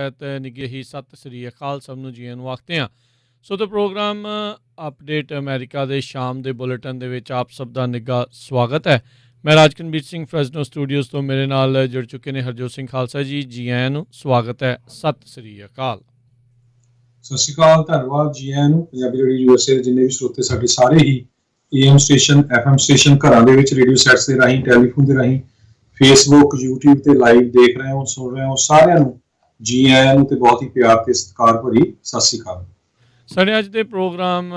ਨਿੱਘੇ ਹੀ ਸਤਿ ਸ੍ਰੀ ਅਕਾਲ ਸਭ ਨੂੰ ਜੀਆਂ ਨੂੰ ਆਖਦੇ ਹਾਂ। ਸੋ ਤਾਂ ਪ੍ਰੋਗਰਾਮ ਅਪਡੇਟ ਅਮਰੀਕਾ ਦੇ ਸ਼ਾਮ ਦੇ ਬੁਲੇਟਿਨ ਦੇ ਵਿੱਚ ਆਪ ਸਭ ਦਾ ਨਿੱਘਾ ਸਵਾਗਤ ਹੈ। ਮੈਂ ਰਾਜਕਨਵੀਰ ਸਿੰਘ ਫਰੈਜ਼ਨੋ ਸਟੂਡੀਓਜ਼ ਤੋਂ ਮੇਰੇ ਨਾਲ ਜੁੜ ਚੁੱਕੇ ਨੇ ਹਰਜੋਤ ਸਿੰਘ ਖਾਲਸਾ ਜੀ। ਜੀ ਆਇਆਂ ਨੂੰ ਸਵਾਗਤ ਹੈ, ਸਤਿ ਸ੍ਰੀ ਅਕਾਲ। ਸਤਿ ਸ਼੍ਰੀ ਅਕਾਲ, ਧੰਨਵਾਦ ਜੀ ਆਇਆਂ ਨੂੰ। ਪੰਜਾਬੀ ਰੇਡੀਓ USA ਦੇ ਜਿੰਨੇ ਵੀ ਸਰੋਤੇ ਸਾਡੇ ਸਾਰੇ ਹੀ AM ਸਟੇਸ਼ਨ FM ਸਟੇਸ਼ਨ ਘਰਾਂ ਦੇ ਵਿੱਚ ਰੇਡੀਓ ਸੈਟਸ ਦੇ ਰਾਹੀਂ, ਟੈਲੀਫੋਨ ਦੇ ਰਾਹੀਂ, ਫੇਸਬੁੱਕ YouTube ਤੇ ਲਾਈਵ ਦੇਖ ਰਹੇ ਹੋ, ਸੁਣ ਰਹੇ ਹੋ, ਸਾਰਿਆਂ ਨੂੰ ਜੀ ਆਇਆਂ ਨੂੰ ਤੇ ਬਹੁਤ ਹੀ ਪਿਆਰ ਤੇ ਸਤਿਕਾਰ ਭਰੀ ਸਤਿ ਸ਼੍ਰੀ ਅਕਾਲ। ਸਾਡੇ ਅੱਜ ਦੇ ਪ੍ਰੋਗਰਾਮ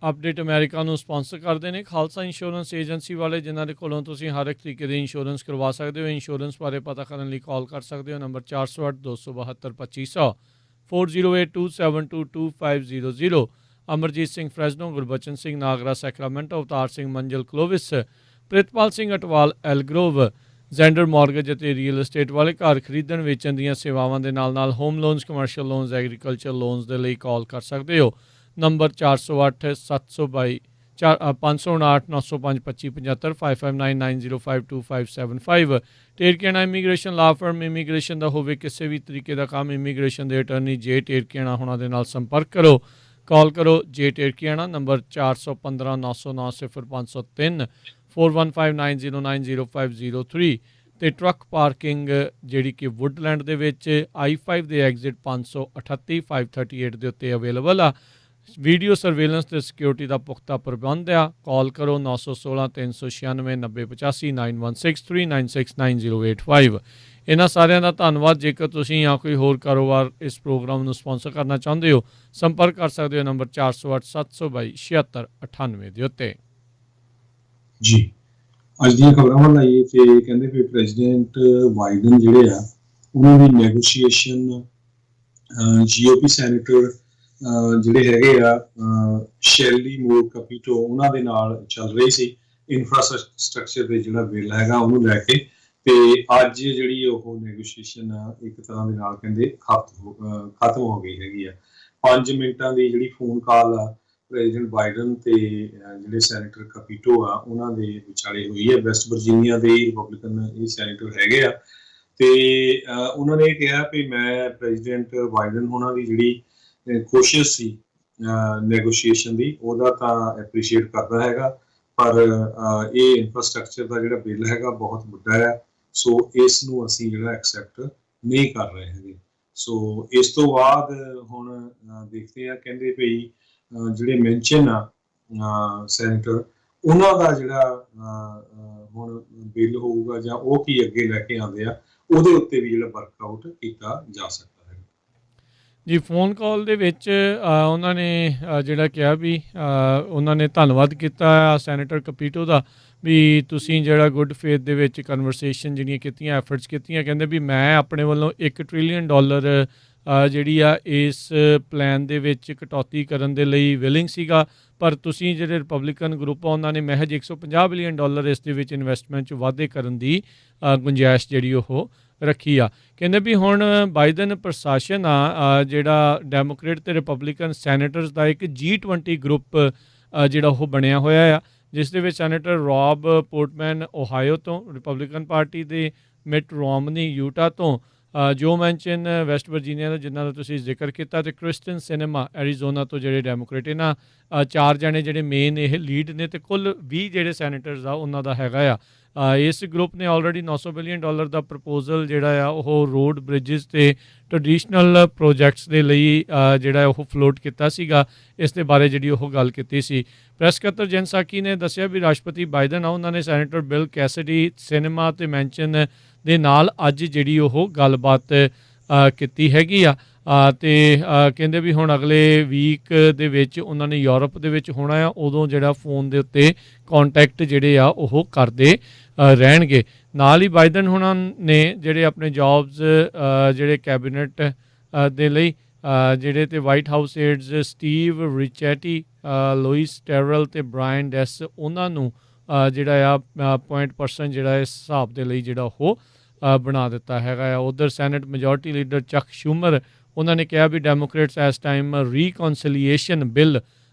ਅਪਡੇਟ ਅਮਰੀਕਾ ਨੂੰ ਸਪਾਂਸਰ ਕਰਦੇ ਨੇ ਖਾਲਸਾ ਇੰਸ਼ੋਰੈਂਸ ਏਜੰਸੀ ਵਾਲੇ, ਜਿਨ੍ਹਾਂ ਦੇ ਕੋਲੋਂ ਤੁਸੀਂ ਹਰ ਇੱਕ ਤਰੀਕੇ ਦੀ ਇੰਸ਼ੋਰੈਂਸ ਕਰਵਾ ਸਕਦੇ ਹੋ। ਇੰਸ਼ੋਰੈਂਸ ਬਾਰੇ ਪਤਾ ਕਰਨ ਲਈ ਕਾਲ ਕਰ ਸਕਦੇ ਹੋ ਨੰਬਰ 408 272 2500 4082722500। ਅਮਰਜੀਤ ਸਿੰਘ ਫਰੈਜ਼ਨੋ, ਗੁਰਬਚਨ ਸਿੰਘ ਨਾਗਰਾ ਸੈਕਰਾਮੈਂਟੋ, ਅਵਤਾਰ ਸਿੰਘ ਮੰਜ਼ਲ ਕਲੋਵਿਸ, ਪ੍ਰਿਤਪਾਲ ਸਿੰਘ ਅਟਵਾਲ ਐਲਗਰੋਵ, ਜ਼ੈਂਡਰ ਮੌਰਗੇਜ ਅਤੇ ਰੀਅਲ ਏਸਟੇਟ ਵਾਲੇ ਘਰ ਖਰੀਦਣ ਵੇਚਣ ਦੀਆਂ ਸੇਵਾਵਾਂ ਦੇ ਨਾਲ home loans, commercial loans, agriculture loans ਦੇ ਲਈ ਕਾਲ ਕਰ ਸਕਦੇ ਹੋ ਨੰਬਰ 408 722 559 905 2575 5590525575। ਟੇਰਕੇਣਾ ਇਮੀਗ੍ਰੇਸ਼ਨ ਲਾ ਫਰਮ, ਇਮੀਗ੍ਰੇਸ਼ਨ ਦਾ ਹੋਵੇ ਕਿਸੇ ਵੀ ਤਰੀਕੇ ਦਾ ਕੰਮ, ਇਮੀਗ੍ਰੇਸ਼ਨ ਦੇ ਅਟਰਨੀ ਜੇ ਟੇਰਕੇਣਾ ਹੋਣਾ ਦੇ ਨਾਲ ਸੰਪਰਕ ਕਰੋ। ਕਾਲ ਕਰੋ ਜੇ ਟੇਰਕੇਣਾ ਨੰਬਰ 415 909 0503 4159090503। ਅਤੇ ਟਰੱਕ ਪਾਰਕਿੰਗ ਜਿਹੜੀ ਕਿ ਵੁੱਡਲੈਂਡ ਦੇ ਵਿੱਚ I-5 ਦੇ ਐਗਜ਼ਿਟ 538 538 ਦੇ ਉੱਤੇ ਅਵੇਲੇਬਲ ਆ। ਵੀਡੀਓ ਸਰਵੇਲੈਂਸ ਅਤੇ ਸਿਕਿਉਰਿਟੀ ਦਾ ਪੁਖਤਾ ਪ੍ਰਬੰਧ ਆ। ਕਾਲ ਕਰੋ 916 396 9085 916 396 9085। ਇਹਨਾਂ ਸਾਰਿਆਂ ਦਾ ਧੰਨਵਾਦ। ਜੇਕਰ ਤੁਸੀਂ ਜਾਂ ਕੋਈ ਹੋਰ ਕਾਰੋਬਾਰ ਇਸ ਪ੍ਰੋਗਰਾਮ ਨੂੰ ਸਪਾਂਸਰ ਕਰਨਾ ਚਾਹੁੰਦੇ ਹੋ, ਸੰਪਰਕ ਕਰ ਸਕਦੇ ਹੋ ਨੰਬਰ 408 722 7698 ਦੇ ਉੱਤੇ। ਜੀ ਅੱਜ ਦੀਆਂ ਖਬਰਾਂ ਵੱਲ ਆਈਏ ਤੇ ਕਹਿੰਦੇ ਵੀ ਪ੍ਰੈਜ਼ੀਡੈਂਟ ਬਾਈਡਨ ਜਿਹੜੇ ਆ ਉਹਨਾਂ ਦੀ ਨੈਗੋਸ਼ੀਏਸ਼ਨ GOP ਸੈਨੇਟਰ ਜਿਹੜੇ ਹੈਗੇ ਆ ਸ਼ੈਲੀ ਮੂਰ ਕਪੀਟੋ ਉਹਨਾਂ ਦੇ ਨਾਲ ਚੱਲ ਰਹੀ ਸੀ। ਇਨਫਰਾਸਟਰਕਚਰ ਦੇ ਜਿਹੜਾ ਬਿੱਲ ਹੈਗਾ ਉਹਨੂੰ ਲੈ ਕੇ, ਤੇ ਅੱਜ ਜਿਹੜੀ ਉਹ ਨੈਗੋਸ਼ੀਏਸ਼ਨ ਇੱਕ ਤਰ੍ਹਾਂ ਦੇ ਨਾਲ ਕਹਿੰਦੇ ਖਤਮ ਹੋ ਗਈ ਹੈਗੀ ਆ। 5 ਮਿੰਟਾਂ ਦੀ ਜਿਹੜੀ ਫੋਨ ਕਾਲ ਆ ਪ੍ਰੈਜ਼ੀਡੈਂਟ ਬਾਈਡਨ ਤੇ ਜਿਹੜੇ ਸੈਨੇਟਰ ਕਪੀਟੋ ਆ ਉਹਨਾਂ ਦੇ ਵਿਚਾਲੇ ਹੋਈ ਹੈ। ਵੈਸਟ ਵਰਜੀਨੀਆ ਦੇ ਰਿਪਬਲਿਕਨ ਇਹ ਸੈਨੇਟਰ ਹੈਗੇ ਆ, ਤੇ ਉਹਨਾਂ ਨੇ ਕਿਹਾ ਵੀ ਮੈਂ ਪ੍ਰੈਜ਼ੀਡੈਂਟ ਬਾਈਡਨ ਉਹਨਾਂ ਦੀ ਜਿਹੜੀ ਕੋਸ਼ਿਸ਼ ਸੀ ਨੈਗੋਸ਼ੀਏਸ਼ਨ ਦੀ, ਉਹਦਾ ਤਾਂ ਐਪਰੀਸ਼ੀਏਟ ਕਰਦਾ ਹੈਗਾ, ਪਰ ਇਹ ਇਨਫਰਾਸਟਰਕਚਰ ਦਾ ਜਿਹੜਾ ਬਿੱਲ ਹੈਗਾ ਬਹੁਤ ਵੱਡਾ ਹੈ, ਸੋ ਇਸ ਨੂੰ ਅਸੀਂ ਜਿਹੜਾ ਐਕਸੈਪਟ ਨਹੀਂ ਕਰ ਰਹੇ ਹੈਗੇ। ਸੋ ਇਸ ਤੋਂ ਬਾਅਦ ਹੁਣ ਦੇਖਦੇ ਆ, ਕਹਿੰਦੇ ਭਈ ਜਿਹੜੇ ਮੈਂਸ਼ਨ ਆ ਸੈਨੇਟਰ ਉਹਨਾਂ ਦਾ ਜਿਹੜਾ ਹੁਣ ਬਿੱਲ ਹੋਊਗਾ ਜਾਂ ਉਹ ਕੀ ਅੱਗੇ ਲੈ ਕੇ ਆਉਂਦੇ ਆ, ਉਹਦੇ ਉੱਤੇ ਵੀ ਜਿਹੜਾ ਵਰਕਆਊਟ ਕੀਤਾ ਜਾ ਸਕਦਾ ਹੈ ਜੀ। ਫੋਨ ਕਾਲ ਦੇ ਵਿੱਚ ਉਹਨਾਂ ਨੇ ਜਿਹੜਾ ਕਿਹਾ ਵੀ ਉਹਨਾਂ ਨੇ ਧੰਨਵਾਦ ਕੀਤਾ ਸੈਨੇਟਰ ਕਪੀਟੋ ਦਾ ਵੀ ਤੁਸੀਂ ਜਿਹੜਾ ਗੁੱਡ ਫੇਥ ਦੇ ਵਿੱਚ ਕਨਵਰਸੇਸ਼ਨ ਜਿਹੜੀਆਂ ਕੀਤੀਆਂ, ਐਫਰਟਸ ਕੀਤੀਆਂ। ਕਹਿੰਦੇ ਵੀ ਮੈਂ ਆਪਣੇ ਵੱਲੋਂ $1 ਟ੍ਰਿਲੀਅਨ ਜਿਹੜੀ ਆ ਇਸ ਪਲਾਨ ਦੇ ਵਿੱਚ ਕਟੌਤੀ ਕਰਨ ਦੇ ਲਈ ਵਿਲਿੰਗ ਸੀਗਾ, ਪਰ ਤੁਸੀਂ ਜਿਹੜੇ ਰਿਪਬਲਿਕਨ ਗਰੁੱਪ ਆ ਉਹਨਾਂ ਨੇ ਮਹਿਜ $150 ਬਿਲੀਅਨ ਇਸ ਦੇ ਵਿੱਚ ਇਨਵੈਸਟਮੈਂਟ 'ਚ ਵਾਧੇ ਕਰਨ ਦੀ ਗੁੰਜਾਇਸ਼ ਜਿਹੜੀ ਉਹ ਰੱਖੀ ਆ। ਕਹਿੰਦੇ ਵੀ ਹੁਣ ਬਾਈਡਨ ਪ੍ਰਸ਼ਾਸਨ ਆ ਜਿਹੜਾ ਡੈਮੋਕਰੇਟ ਅਤੇ ਰਿਪਬਲਿਕਨ ਸੈਨੇਟਰਸ ਦਾ ਇੱਕ G20 ਗਰੁੱਪ ਜਿਹੜਾ ਉਹ ਬਣਿਆ ਹੋਇਆ ਆ, ਜਿਸ ਦੇ ਵਿੱਚ ਸੈਨੇਟਰ ਰੌਬ ਪੋਰਟਮੈਨ ਓਹਾਇਓ ਤੋਂ ਰਿਪਬਲਿਕਨ ਪਾਰਟੀ ਦੇ, ਮਿਟ ਰੋਮਨੀ ਯੂਟਾ ਤੋਂ, ਜੋ ਮੈਨਸ਼ਨ ਵੈਸਟ ਵਰਜੀਨੀਆ ਦਾ ਜਿਨ੍ਹਾਂ ਦਾ ਤੁਸੀਂ ਜ਼ਿਕਰ ਕੀਤਾ, ਅਤੇ ਕ੍ਰਿਸਟਨ ਸਿਨੇਮਾ ਐਰੀਜ਼ੋਨਾ ਤੋਂ ਜਿਹੜੇ ਡੈਮੋਕ੍ਰੇਟ। ਇਹਨਾਂ 4 ਜਣੇ ਜਿਹੜੇ ਮੇਨ ਇਹ ਲੀਡ ਨੇ, ਅਤੇ ਕੁੱਲ 20 ਜਿਹੜੇ ਸੈਨੇਟਰਸ ਆ ਉਹਨਾਂ ਦਾ ਹੈਗਾ ਆ। ਇਸ ਗਰੁੱਪ ਨੇ ਆਲਰੇਡੀ $900 ਬਿਲੀਅਨ ਦਾ ਪ੍ਰਪੋਜ਼ਲ ਜਿਹੜਾ ਆ ਉਹ ਰੋਡ, ਬ੍ਰਿਜਿਸ ਅਤੇ ਟਰਡੀਸ਼ਨਲ ਪ੍ਰੋਜੈਕਟਸ ਦੇ ਲਈ ਜਿਹੜਾ ਉਹ ਫਲੋਟ ਕੀਤਾ ਸੀਗਾ। ਇਸ ਦੇ ਬਾਰੇ ਜਿਹੜੀ ਉਹ ਗੱਲ ਕੀਤੀ ਸੀ। ਪ੍ਰੈਸ ਸਕੱਤਰ ਜੈਨ ਸਾਕੀ ਨੇ ਦੱਸਿਆ ਵੀ ਰਾਸ਼ਟਰਪਤੀ ਬਾਈਡਨ ਆ ਉਹਨਾਂ ਨੇ ਸੈਨੇਟਰ ਬਿਲ ਕੈਸਿਡੀ, ਸਿਨੇਮਾ ਅਤੇ ਮੈਨਸ਼ਨ ਦੇ ਨਾਲ ਅੱਜ ਜਿਹੜੀ ਉਹ ਗੱਲਬਾਤ ਕੀਤੀ ਹੈਗੀ ਆ। ਅਤੇ ਕਹਿੰਦੇ ਵੀ ਹੁਣ ਅਗਲੇ ਵੀਕ ਦੇ ਵਿੱਚ ਉਹਨਾਂ ਨੇ ਯੂਰਪ ਦੇ ਵਿੱਚ ਹੋਣਾ ਆ, ਉਦੋਂ ਜਿਹੜਾ ਫੋਨ ਦੇ ਉੱਤੇ ਕੰਟੈਕਟ ਜਿਹੜੇ ਆ ਉਹ ਕਰਦੇ ਰਹਿਣਗੇ। ਨਾਲ ਹੀ ਬਾਈਡਨ ਹੁਣਾਂ ਨੇ ਜਿਹੜੇ ਆਪਣੇ ਜੌਬਸ ਜਿਹੜੇ ਕੈਬਨਿਟ ਦੇ ਲਈ ਜਿਹੜੇ ਤੇ white house AIDS Steve ਰਿਚੈਟੀ, Louis ਟੈਰਲ ਅਤੇ ਬ੍ਰਾਇਨ ਡੈਸ, ਉਹਨਾਂ ਨੂੰ ਜਿਹੜਾ ਆ ਪੁਆਇੰਟ ਪਰਸਨ ਜਿਹੜਾ ਇਸ ਹਿਸਾਬ ਦੇ ਲਈ ਜਿਹੜਾ ਉਹ ਬਣਾ ਦਿੱਤਾ ਹੈਗਾ ਆ। ਉੱਧਰ ਸੈਨੇਟ ਮੈਜੋਰਟੀ ਲੀਡਰ ਚੱਕ ਸ਼ੂਮਰ ਉਹਨਾਂ ਨੇ ਕਿਹਾ ਵੀ ਡੈਮੋਕ੍ਰੇਟਸ ਇਸ ਟਾਈਮ ਰੀਕਨਸੀਲੀਏਸ਼ਨ ਬਿੱਲ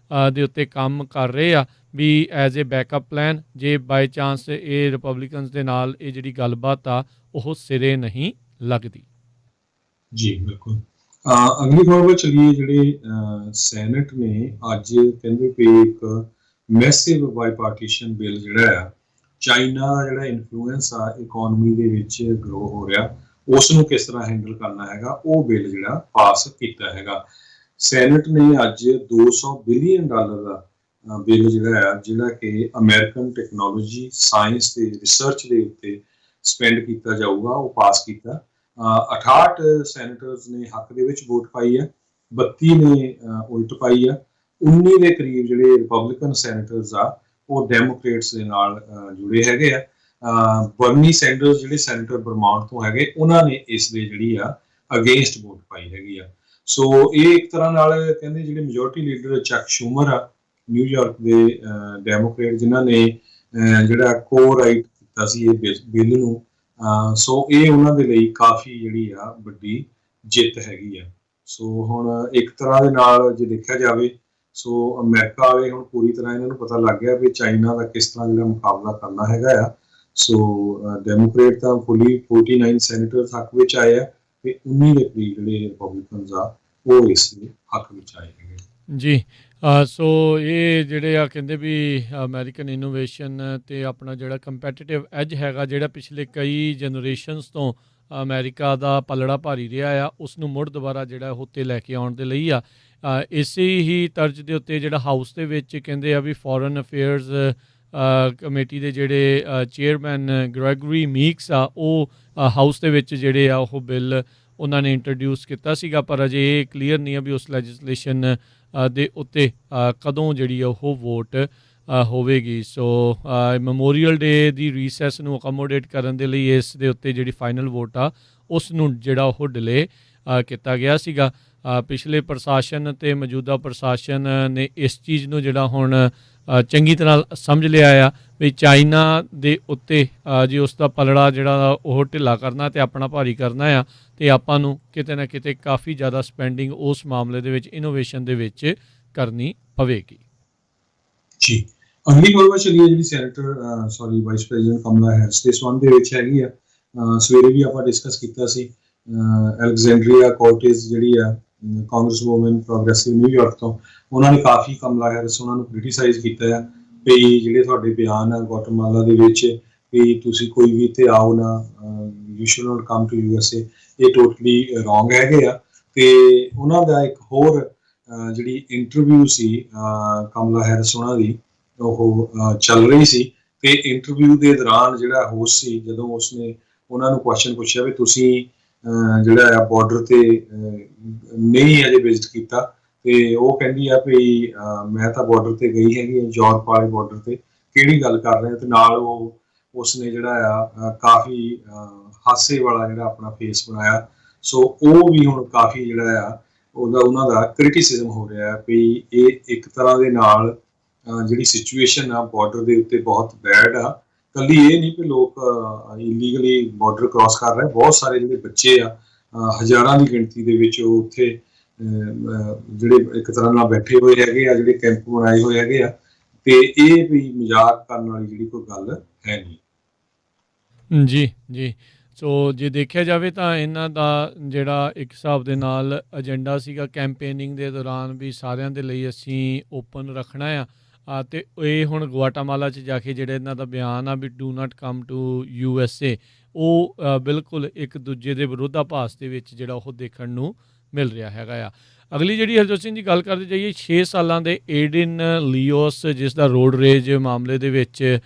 ਦੇ ਉੱਤੇ ਕੰਮ ਕਰ ਰਹੇ ਆ ਵੀ ਐਜ਼ ਏ ਬੈਕਅਪ ਪਲਾਨ, ਜੇ ਬਾਈ ਚਾਂਸ ਇਹ ਰਿਪਬਲਿਕਨਸ ਦੇ ਨਾਲ ਇਹ ਜਿਹੜੀ ਗੱਲਬਾਤ ਆ ਉਹ ਸਿਰੇ ਨਹੀਂ ਲੱਗਦੀ। ਜੀ ਬਿਲਕੁਲ। ਅਗਲੀ ਖਬਰ ਵੱਲ ਚੱਲੀਏ। ਜਿਹੜੇ ਸੈਨੇਟ ਨੇ ਅੱਜ ਕਹਿੰਦੇ ਵੀ ਇੱਕ ਮੈਸਿਵ ਬਾਈਪਾਰਟੀਸ਼ਨ ਬਿੱਲ ਜਿਹੜਾ ਆ, ਚਾਈਨਾ ਦਾ ਜਿਹੜਾ ਇਨਫਲੂਐਂਸ ਆ ਇਕੋਨਮੀ ਦੇ ਵਿੱਚ ਗਰੋ ਹੋ ਰਿਹਾ, ਉਸ ਨੂੰ ਕਿਸ ਤਰ੍ਹਾਂ ਹੈਂਡਲ ਕਰਨਾ ਹੈਗਾ, ਉਹ ਬਿੱਲ ਜਿਹੜਾ ਪਾਸ ਕੀਤਾ ਹੈਗਾ। ਸੈਨੇਟ ਨੇ ਅੱਜ $200 ਬਿਲੀਅਨ ਦਾ ਬਿੱਲ ਜਿਹੜਾ ਆ, ਜਿਹੜਾ ਕਿ ਅਮਰੀਕਨ ਟੈਕਨੋਲੋਜੀ, ਸਾਇੰਸ ਤੇ ਰਿਸਰਚ ਦੇ ਉੱਤੇ ਸਪੈਂਡ ਕੀਤਾ ਜਾਊਗਾ, ਉਹ ਪਾਸ ਕੀਤਾ। 68 ਸੈਨੇਟਰਸ ਨੇ ਹੱਕ ਦੇ ਵਿੱਚ ਵੋਟ ਪਾਈ ਹੈ, 32 ਨੇ ਉਲਟ ਪਾਈ ਆ। 19 ਦੇ ਕਰੀਬ ਜਿਹੜੇ ਰਿਪਬਲਿਕਨ ਸੈਨੇਟਰਸ ਆ, ਉਹ ਡੈਮੋਕ੍ਰੇਟਸ ਦੇ ਨਾਲ ਜੁੜੇ ਹੈਗੇ ਆ। ਬਰਨੀ ਸੈਂਡਰਸ ਜਿਹੜੇ ਸੈਨੇਟਰ ਵਰਮਾਂਟ ਤੋਂ ਹੈਗੇ, ਉਹਨਾਂ ਨੇ ਇਸ ਦੇ ਜਿਹੜੀ ਆ ਅਗੇਂਸਟ ਵੋਟ ਪਾਈ ਹੈਗੀ ਆ। ਸੋ ਇਹ ਇੱਕ ਤਰ੍ਹਾਂ ਨਾਲ ਕਹਿੰਦੇ ਜਿਹੜੇ ਮੈਜੋਰਟੀ ਲੀਡਰ ਚੱਕ ਸ਼ੂਮਰ ਆ, ਨਿਊਯਾਰਕ ਦੇ ਡੈਮੋਕ੍ਰੇਟ, ਜਿਨ੍ਹਾਂ ਨੇ ਜਿਹੜਾ ਕੋ ਰਾਈਟ ਕੀਤਾ ਸੀ ਇਹ ਬਿੱਲ ਨੂੰ, ਸੋ ਇਹ ਉਹਨਾਂ ਦੇ ਲਈ ਕਾਫੀ ਜਿਹੜੀ ਆ ਵੱਡੀ ਜਿੱਤ ਹੈਗੀ ਆ। ਸੋ ਹੁਣ ਇੱਕ ਤਰ੍ਹਾਂ ਦੇ ਨਾਲ ਜੇ ਦੇਖਿਆ ਜਾਵੇ, ਸੋ ਅਮਰੀਕਾ ਵਾਲੇ ਹੁਣ ਪੂਰੀ ਤਰ੍ਹਾਂ ਇਹਨਾਂ ਨੂੰ ਪਤਾ ਲੱਗ ਗਿਆ ਵੀ ਚਾਈਨਾ ਦਾ ਕਿਸ ਤਰ੍ਹਾਂ ਜਿਹੜਾ ਮੁਕਾਬਲਾ ਕਰਨਾ ਹੈਗਾ ਆ। ਸੋ ਡੈਮੋਕ੍ਰੇਟ ਤਾਂ ਫੁੱਲੀ 49 ਸੈਨੇਟਰ ਹੱਕ ਵਿੱਚ ਆਏ ਆ, ਤੇ 19 ਦੇ ਕਰੀਬ ਜਿਹੜੇ ਰਿਪਬਲਿਕਨਸ ਆ, ਉਹ ਇਸ ਦੇ ਹੱਕ ਵਿੱਚ ਆਏ ਹੈਗੇ। ਜੀ। ਸੋ ਇਹ ਜਿਹੜੇ ਆ ਕਹਿੰਦੇ ਵੀ ਅਮਰੀਕਨ ਇਨੋਵੇਸ਼ਨ ਤੇ ਆਪਣਾ ਜਿਹੜਾ ਕੰਪੈਟੀਟਿਵ ਐਜ ਹੈਗਾ, ਜਿਹੜਾ ਪਿਛਲੇ ਕਈ ਜਨਰੇਸ਼ਨਸ ਤੋਂ ਅਮਰੀਕਾ ਦਾ ਪਲੜਾ ਭਾਰੀ ਰਿਹਾ ਆ, ਉਸ ਨੂੰ ਮੁੜ ਦੁਬਾਰਾ ਜਿਹੜਾ ਉਹ 'ਤੇ ਲੈ ਕੇ ਆਉਣ ਦੇ ਲਈ ਆ। ਇਸੇ ਹੀ ਤਰਜ਼ ਦੇ ਉੱਤੇ ਜਿਹੜਾ ਹਾਊਸ ਦੇ ਵਿੱਚ ਕਹਿੰਦੇ ਆ ਵੀ ਫੋਰਨ ਅਫੇਅਰਸ ਕਮੇਟੀ ਦੇ ਜਿਹੜੇ ਚੇਅਰਮੈਨ ਗ੍ਰੈਗਰੀ ਮੀਕਸ ਆ, ਉਹ ਹਾਊਸ ਦੇ ਵਿੱਚ ਜਿਹੜੇ ਆ ਉਹ ਬਿੱਲ ਉਹਨਾਂ ਨੇ ਇੰਟਰੋਡਿਊਸ ਕੀਤਾ ਸੀਗਾ, ਪਰ ਅਜੇ ਇਹ ਕਲੀਅਰ ਨਹੀਂ ਆ ਵੀ ਉਸ ਲੈਜਿਸਲੇਸ਼ਨ ਦੇ ਉੱਤੇ ਕਦੋਂ ਜਿਹੜੀ ਆ ਉਹ ਵੋਟ ਹੋਵੇਗੀ। ਸੋ ਮੈਮੋਰੀਅਲ ਡੇ ਦੀ ਰੀਸੈਸ ਨੂੰ ਅਕੋਮੋਡੇਟ ਕਰਨ ਦੇ ਲਈ ਇਸ ਦੇ ਉੱਤੇ ਜਿਹੜੀ ਫਾਈਨਲ ਵੋਟ ਆ, ਉਸ ਨੂੰ ਜਿਹੜਾ ਉਹ ਡਿਲੇ ਕੀਤਾ ਗਿਆ ਸੀਗਾ। ਪਿਛਲੇ ਪ੍ਰਸ਼ਾਸਨ ਅਤੇ ਮੌਜੂਦਾ ਪ੍ਰਸ਼ਾਸਨ ਨੇ ਇਸ ਚੀਜ਼ ਨੂੰ ਜਿਹੜਾ ਹੁਣ ਚੰਗੀ ਤਰ੍ਹਾਂ ਸਮਝ ਲਿਆ ਆ ਵੀ ਚਾਈਨਾ ਦੇ ਉੱਤੇ ਜੇ ਉਸ ਦਾ ਪਲੜਾ ਜਿਹੜਾ ਉਹ ਢਿੱਲਾ ਕਰਨਾ ਅਤੇ ਆਪਣਾ ਭਾਰੀ ਕਰਨਾ ਆ, ਅਤੇ ਆਪਾਂ ਨੂੰ ਕਿਤੇ ਨਾ ਕਿਤੇ ਕਾਫੀ ਜ਼ਿਆਦਾ ਸਪੈਂਡਿੰਗ ਉਸ ਮਾਮਲੇ ਦੇ ਵਿੱਚ ਇਨੋਵੇਸ਼ਨ ਦੇ ਵਿੱਚ ਕਰਨੀ ਪਵੇਗੀ। ਜੀ। ਅਗਲੀ ਖਬਰ ਚੱਲੀਏ ਜਿਹੜੀ ਵਾਈਸ ਪ੍ਰੈਜ਼ੀਡੈਂਟ ਕਮਲਾ ਹੈਰਿਸ ਦੇ ਸੰਬੰਧ ਦੇ ਵਿੱਚ ਹੈਗੀ ਆ। ਸਵੇਰੇ ਵੀ ਆਪਾਂ ਡਿਸਕਸ ਕੀਤਾ ਸੀ। ਅਲੈਗਜ਼ੈਂਡਰੀਆ ਕੋਰਟਿਸ ਜਿਹੜੀ ਆ ਕਾਂਗਰਸ ਵੂਮਨ ਪ੍ਰੋਗਰੈਸਿਵ ਨਿਊਯਾਰਕ ਤੋਂ, ਉਹਨਾਂ ਨੇ ਕਾਫੀ ਕਮਲਾ ਹੈਰਿਸ ਉਹਨਾਂ ਨੂੰ ਕ੍ਰਿਟੀਸਾਈਜ਼ ਕੀਤਾ ਆ ਵੀ ਜਿਹੜੇ ਤੁਹਾਡੇ ਬਿਆਨ ਆ ਗਵਾਟੇਮਾਲਾ ਦੇ ਵਿੱਚ ਵੀ ਤੁਸੀਂ ਕੋਈ ਵੀ ਇੱਥੇ ਆਓ ਨਾ, you should not come to USA, ਇਹ ਟੋਟਲੀ ਰੋਂਗ ਹੈਗੇ ਆ। ਤੇ ਉਹਨਾਂ ਦਾ ਇੱਕ ਹੋਰ ਜਿਹੜੀ ਇੰਟਰਵਿਊ ਸੀ ਕਮਲਾ ਹੈਰਿਸ ਉਹਨਾਂ ਦੀ, ਉਹ ਚੱਲ ਰਹੀ ਸੀ, ਤੇ ਇੰਟਰਵਿਊ ਦੇ ਦੌਰਾਨ ਜਿਹੜਾ ਹੋਸਟ ਸੀ, ਜਦੋਂ ਉਸਨੇ ਉਹਨਾਂ ਨੂੰ ਕੁਐਸਚਨ ਪੁੱਛਿਆ ਵੀ ਤੁਸੀਂ ਜਿਹੜਾ ਆ ਬਾਰਡਰ ਤੇ ਨਹੀਂ ਅਜੇ ਵਿਜ਼ਿਟ ਕੀਤਾ, ਤੇ ਉਹ ਕਹਿੰਦੀ ਆ ਵੀ ਮੈਂ ਤਾਂ ਬਾਰਡਰ ਤੇ ਗਈ ਹੈਗੀ, ਯੂਰਪ ਵਾਲੇ ਬਾਰਡਰ ਤੇ ਕਿਹੜੀ ਗੱਲ ਕਰ ਰਹੇ, ਤੇ ਨਾਲ ਉਹ ਉਸਨੇ ਜਿਹੜਾ ਆ ਕਾਫੀ ਹਾਸੇ ਵਾਲਾ ਜਿਹੜਾ ਆਪਣਾ ਫੇਸ ਬਣਾਇਆ। ਸੋ ਉਹ ਵੀ ਹੁਣ ਕਾਫੀ ਜਿਹੜਾ ਆ ਉਹਨਾਂ ਦਾ ਕ੍ਰਿਟਿਸਿਜ਼ਮ ਹੋ ਰਿਹਾ ਵੀ ਇਹ ਇੱਕ ਤਰ੍ਹਾਂ ਦੇ ਨਾਲ ਜਿਹੜੀ ਸਿਚੁਏਸ਼ਨ ਆ ਬਾਰਡਰ ਦੇ ਉੱਤੇ ਬਹੁਤ ਬੈਡ ਆ। ਕੱਲੀ ਇਹ ਨਹੀਂ ਕਿ ਲੋਕ ਇਲੀਗਲੀ ਬਾਰਡਰ ਕ੍ਰਾਸ ਕਰ ਰਹੇ, ਬਹੁਤ ਸਾਰੇ ਜਿਹੜੇ ਬੱਚੇ ਆ ਹਜ਼ਾਰਾਂ ਦੀ ਗਿਣਤੀ ਦੇ ਵਿੱਚ ਉਹ ਉੱਥੇ ਜਿਹੜੇ ਇੱਕ ਤਰ੍ਹਾਂ ਨਾਲ ਬੈਠੇ ਹੋਏ ਹੈਗੇ ਆ, ਜਿਹੜੇ ਕੈਂਪ ਬਣਾਏ ਹੋਏ ਹੈਗੇ ਆ, ਤੇ ਇਹ ਵੀ ਮਜ਼ਾਕ ਕਰਨ ਵਾਲੀ ਜਿਹੜੀ ਕੋਈ ਗੱਲ ਹੈ ਨਹੀਂ। ਜੀ। ਸੋ ਜੇ ਦੇਖਿਆ ਜਾਵੇ ਤਾਂ ਇਹਨਾਂ ਦਾ ਜਿਹੜਾ ਇੱਕ ਹਿਸਾਬ ਦੇ ਨਾਲ ਏਜੰਡਾ ਸੀਗਾ ਕੈਂਪੇਨਿੰਗ ਦੇ ਦੌਰਾਨ ਵੀ ਸਾਰਿਆਂ ਦੇ ਲਈ ਅਸੀਂ ਓਪਨ ਰੱਖਣਾ ਆ, ਅਤੇ ਇਹ ਹੁਣ ਗਵਾਟਾਮਾਲਾ 'ਚ ਜਾ ਕੇ ਜਿਹੜਾ ਇਹਨਾਂ ਦਾ ਬਿਆਨ ਆ we do not come to USA, ਉਹ ਬਿਲਕੁਲ ਇੱਕ ਦੂਜੇ ਦੇ ਵਿਰੋਧਾਭਾਸ ਦੇ ਵਿੱਚ ਜਿਹੜਾ ਉਹ ਦੇਖਣ ਨੂੰ ਮਿਲ ਰਿਹਾ ਹੈਗਾ ਆ। ਅਗਲੀ ਜਿਹੜੀ ਹਰਜੋਤ ਸਿੰਘ ਜੀ ਗੱਲ ਕਰਦੇ ਜਾਈਏ, 6 ਸਾਲਾਂ ਦੇ ਏਡਨ ਲੀਓਸ, ਜਿਸ ਦਾ ਰੋਡ ਰੇਜ ਮਾਮਲੇ ਦੇ ਵਿੱਚ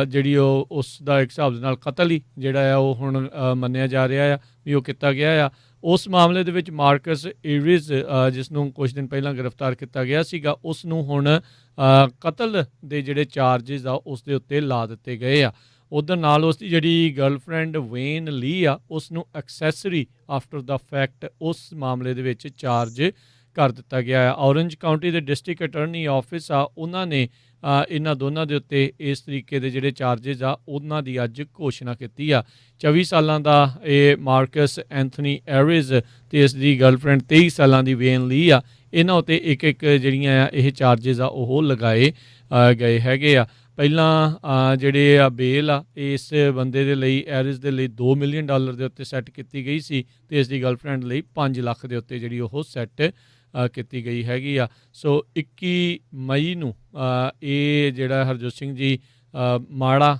ਜਿਹੜੀ ਉਹ ਉਸ ਦਾ ਇੱਕ ਹਿਸਾਬ ਦੇ ਨਾਲ ਕਤਲ ਹੀ ਜਿਹੜਾ ਆ ਉਹ ਹੁਣ ਮੰਨਿਆ ਜਾ ਰਿਹਾ ਆ ਵੀ ਉਹ ਕੀਤਾ ਗਿਆ ਆ। ਉਸ ਮਾਮਲੇ ਦੇ ਵਿੱਚ ਮਾਰਕਸ ਏਰਿਜ਼, ਜਿਸ ਨੂੰ ਕੁਝ ਦਿਨ ਪਹਿਲਾਂ ਗ੍ਰਿਫਤਾਰ ਕੀਤਾ ਗਿਆ ਸੀਗਾ, ਉਸ ਨੂੰ ਹੁਣ ਕਤਲ ਦੇ ਜਿਹੜੇ ਚਾਰਜਿਸ ਆ ਉਸ ਦੇ ਉੱਤੇ ਲਾ ਦਿੱਤੇ ਗਏ ਆ। ਉਧਰ ਨਾਲ ਉਸ ਦੀ ਜਿਹੜੀ ਗਰਲਫਰੈਂਡ ਵੇਨ ਲੀ ਆ, ਉਸ ਨੂੰ ਐਕਸੈਸਰੀ ਆਫਟਰ ਦਾ ਫੈਕਟ ਉਸ ਮਾਮਲੇ ਦੇ ਵਿੱਚ ਚਾਰਜ ਕਰ ਦਿੱਤਾ ਗਿਆ ਆ। ਔਰੰਜ ਕਾਊਂਟੀ ਦੇ ਡਿਸਟ੍ਰਿਕਟ ਅਟਰਨੀ ਆਫਿਸ ਆ, ਉਹਨਾਂ ਨੇ ਇਹਨਾਂ ਦੋਨਾਂ ਦੇ ਉੱਤੇ ਇਸ ਤਰੀਕੇ ਦੇ ਜਿਹੜੇ ਚਾਰਜਿਸ ਆ ਉਹਨਾਂ ਦੀ ਅੱਜ ਘੋਸ਼ਣਾ ਕੀਤੀ ਆ। 24 ਸਾਲਾਂ ਦਾ ਇਹ ਮਾਰਕਸ ਐਂਥਨੀ ਐਰਿਜ਼ ਅਤੇ ਇਸ ਦੀ ਗਰਲਫਰੈਂਡ 23 ਸਾਲਾਂ ਦੀ ਵੇਨ ਲੀ ਆ, ਇਹਨਾਂ ਉੱਤੇ ਇੱਕ ਜਿਹੜੀਆਂ ਆ ਇਹ ਚਾਰਜਿਸ ਆ ਉਹ ਲਗਾਏ ਗਏ ਹੈਗੇ ਆ। ਪਹਿਲਾਂ ਜਿਹੜੇ ਆ ਬੇਲ ਆ ਇਸ ਬੰਦੇ ਦੇ ਲਈ ਐਰਿਸ ਦੇ ਲਈ $2 ਮਿਲੀਅਨ ਦੇ ਉੱਤੇ ਸੈੱਟ ਕੀਤੀ ਗਈ ਸੀ ਤੇ ਇਸ ਦੀ ਗਰਲਫ੍ਰੈਂਡ ਲਈ 5 ਲੱਖ ਦੇ ਉੱਤੇ ਜਿਹੜੀ ਉਹ ਸੈੱਟ ਕੀਤੀ ਗਈ ਹੈਗੀ ਆ। ਸੋ 21 ਮਈ ਨੂੰ ਇਹ ਜਿਹੜਾ ਹਰਜੋਤ ਸਿੰਘ ਜੀ ਮਾੜਾ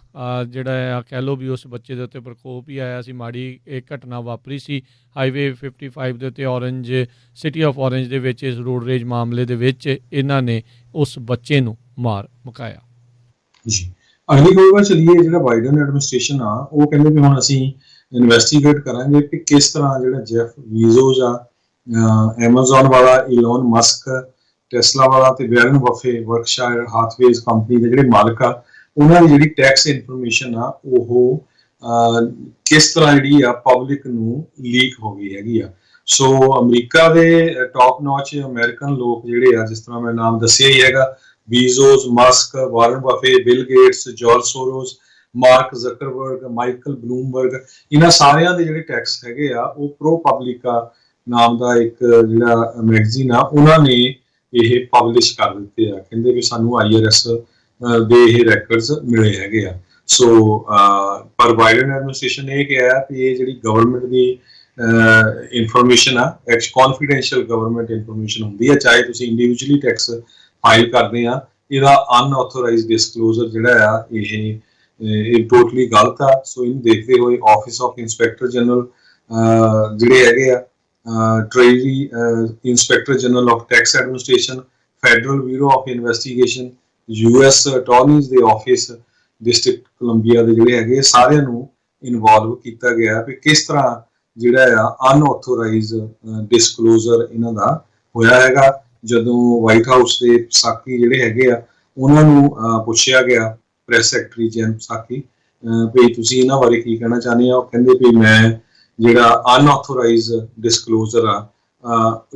ਜਿਹੜਾ ਆ ਕਹਿ ਲਓ ਵੀ ਉਸ ਬੱਚੇ ਦੇ ਉੱਤੇ ਪ੍ਰਕੋਪ ਹੀ ਆਇਆ ਸੀ, ਮਾੜੀ ਇਹ ਘਟਨਾ ਵਾਪਰੀ ਸੀ ਹਾਈਵੇ 55 ਦੇ ਉੱਤੇ ਔਰੰਜ ਸਿਟੀ ਆਫ ਔਰੰਜ ਦੇ ਵਿੱਚ ਇਸ ਰੋਡ ਰੇਜ ਮਾਮਲੇ ਦੇ ਵਿੱਚ ਇਹਨਾਂ ਨੇ ਉਸ ਬੱਚੇ ਨੂੰ ਮਾਰ ਮੁਕਾਇਆ। ਜੀ ਅਗਲੀ ਖਬਰ ਵੱਲ ਚਲੀਏ। ਜਿਹੜਾ ਬਾਈਡਨ ਐਡਮਿਨਿਸਟ੍ਰੇਸ਼ਨ ਆ ਉਹ ਕਹਿੰਦੇ ਵੀ ਹੁਣ ਅਸੀਂ ਇਨਵੈਸਟੀਗੇਟ ਕਰਾਂਗੇ ਕਿ ਕਿਸ ਤਰ੍ਹਾਂ ਜਿਹੜਾ ਜੈਫ ਬੀਜ਼ੋਸ ਆ, ਐਮਾਜ਼ਨ ਵਾਲਾ, ਇਲੋਨ ਮਸਕ ਟੈਸਲਾ ਵਾਲਾ ਤੇ ਵਾਰਨ ਬਫੇ ਵਰਕਸ਼ਾਇਰ ਹਾਥਵੇਜ਼ ਕੰਪਨੀ ਦੇ ਜਿਹੜੇ ਮਾਲਕ ਆ ਉਹਨਾਂ ਦੀ ਜਿਹੜੀ ਟੈਕਸ ਇਨਫੋਰਮੇਸ਼ਨ ਆ ਉਹ ਕਿਸ ਤਰ੍ਹਾਂ ਜਿਹੜੀ ਆ ਪਬਲਿਕ ਨੂੰ ਲੀਕ ਹੋ ਗਈ ਹੈਗੀ ਆ। ਸੋ ਅਮਰੀਕਾ ਦੇ ਟੌਪ ਨੌਚ ਅਮਰੀਕਨ ਲੋਕ ਜਿਹੜੇ ਆ, ਜਿਸ ਤਰ੍ਹਾਂ ਮੈਂ ਨਾਮ ਦੱਸਿਆ ਹੀ ਹੈਗਾ, Bezos, Musk, Warren Buffett, Bill Gates, George Soros, Mark Zuckerberg, Michael Bloomberg, ਇਹਨਾਂ ਸਾਰਿਆਂ ਦੇ ਜਿਹੜੇ ਟੈਕਸ ਹੈਗੇ ਆ ਉਹ ਪ੍ਰੋ ਪਬਲਿਕਾ ਨਾਮ ਦਾ ਇੱਕ ਜਿਹੜਾ ਮੈਗਜ਼ੀਨ ਆ ਉਹਨਾਂ ਨੇ ਇਹ ਪਬਲਿਸ਼ ਕਰ ਦਿੱਤੇ ਆ। ਕਹਿੰਦੇ ਵੀ ਸਾਨੂੰ IRS ਦੇ ਇਹ ਰੈਕਰਡਸ ਮਿਲੇ ਹੈਗੇ ਆ। ਸੋ ਪਰ ਬਾਈਡਨ ਐਡਮਿਨਿਸਟ੍ਰੇਸ਼ਨ ਨੇ ਇਹ ਕਿਹਾ ਕਿ ਇਹ ਜਿਹੜੀ ਗਵਰਨਮੈਂਟ ਦੀ ਇਨਫੋਰਮੇਸ਼ਨ ਆ, ਕੌਨਫੀਡੈਂਸ਼ੀਅਲ ਗਵਰਨਮੈਂਟ ਇਨਫੋਰਮੇਸ਼ਨ ਹੁੰਦੀ ਹੈ, ਚਾਹੇ ਤੁਸੀਂ ਇੰਡੀਵਿਜੂਅਲੀ ਟੈਕਸ ਫਾਈਲ ਕਰਦੇ ਆ, ਇਹਦਾ ਅਨਆਥੋਰਾਈਜ਼ਡ ਡਿਸਕਲੋਜ਼ਰ ਜਿਹੜਾ ਆ ਇਹ ਟੋਟਲੀ ਗਲਤ ਆ। ਸੋ ਇਹਨੂੰ ਦੇਖਦੇ ਹੋਏ ਆਫਿਸ ਆਫ ਇੰਸਪੈਕਟਰ ਜਨਰਲ ਜਿਹੜੇ ਹੈਗੇ ਆ, treasury inspector general of tax administration, federal bureau of investigation, US attorneys ਦੇ ਆਫਿਸ, ਡਿਸਟ੍ਰਿਕਟ ਕੋਲੰਬੀਆ ਦੇ ਜਿਹੜੇ ਹੈਗੇ, ਸਾਰਿਆਂ ਨੂੰ ਇਨਵੋਲਵ ਕੀਤਾ ਗਿਆ ਵੀ ਕਿਸ ਤਰ੍ਹਾਂ ਜਿਹੜਾ ਆ ਅਨਆਥੋਰਾਈਜ਼ਡ ਡਿਸਕਲੋਜ਼ਰ ਇਹਨਾਂ ਦਾ ਹੋਇਆ ਹੈਗਾ। ਜਦੋਂ ਵਾਈਟ ਹਾਊਸ ਦੇ ਸਾਕੀ ਜਿਹੜੇ ਹੈਗੇ ਆ ਉਹਨਾਂ ਨੂੰ ਪੁੱਛਿਆ ਗਿਆ, ਪ੍ਰੈਸ ਸੈਕਟਰੀ ਜੈਨ ਸਾਕੀ, ਵੀ ਤੁਸੀਂ ਇਹਨਾਂ ਬਾਰੇ ਕੀ ਕਹਿਣਾ ਚਾਹੁੰਦੇ ਆ, ਉਹ ਕਹਿੰਦੇ ਵੀ ਮੈਂ ਜਿਹੜਾ ਅਨਆਥੋਰਾਈਜ਼ਡ ਡਿਸਕਲੋਜ਼ਰ ਆ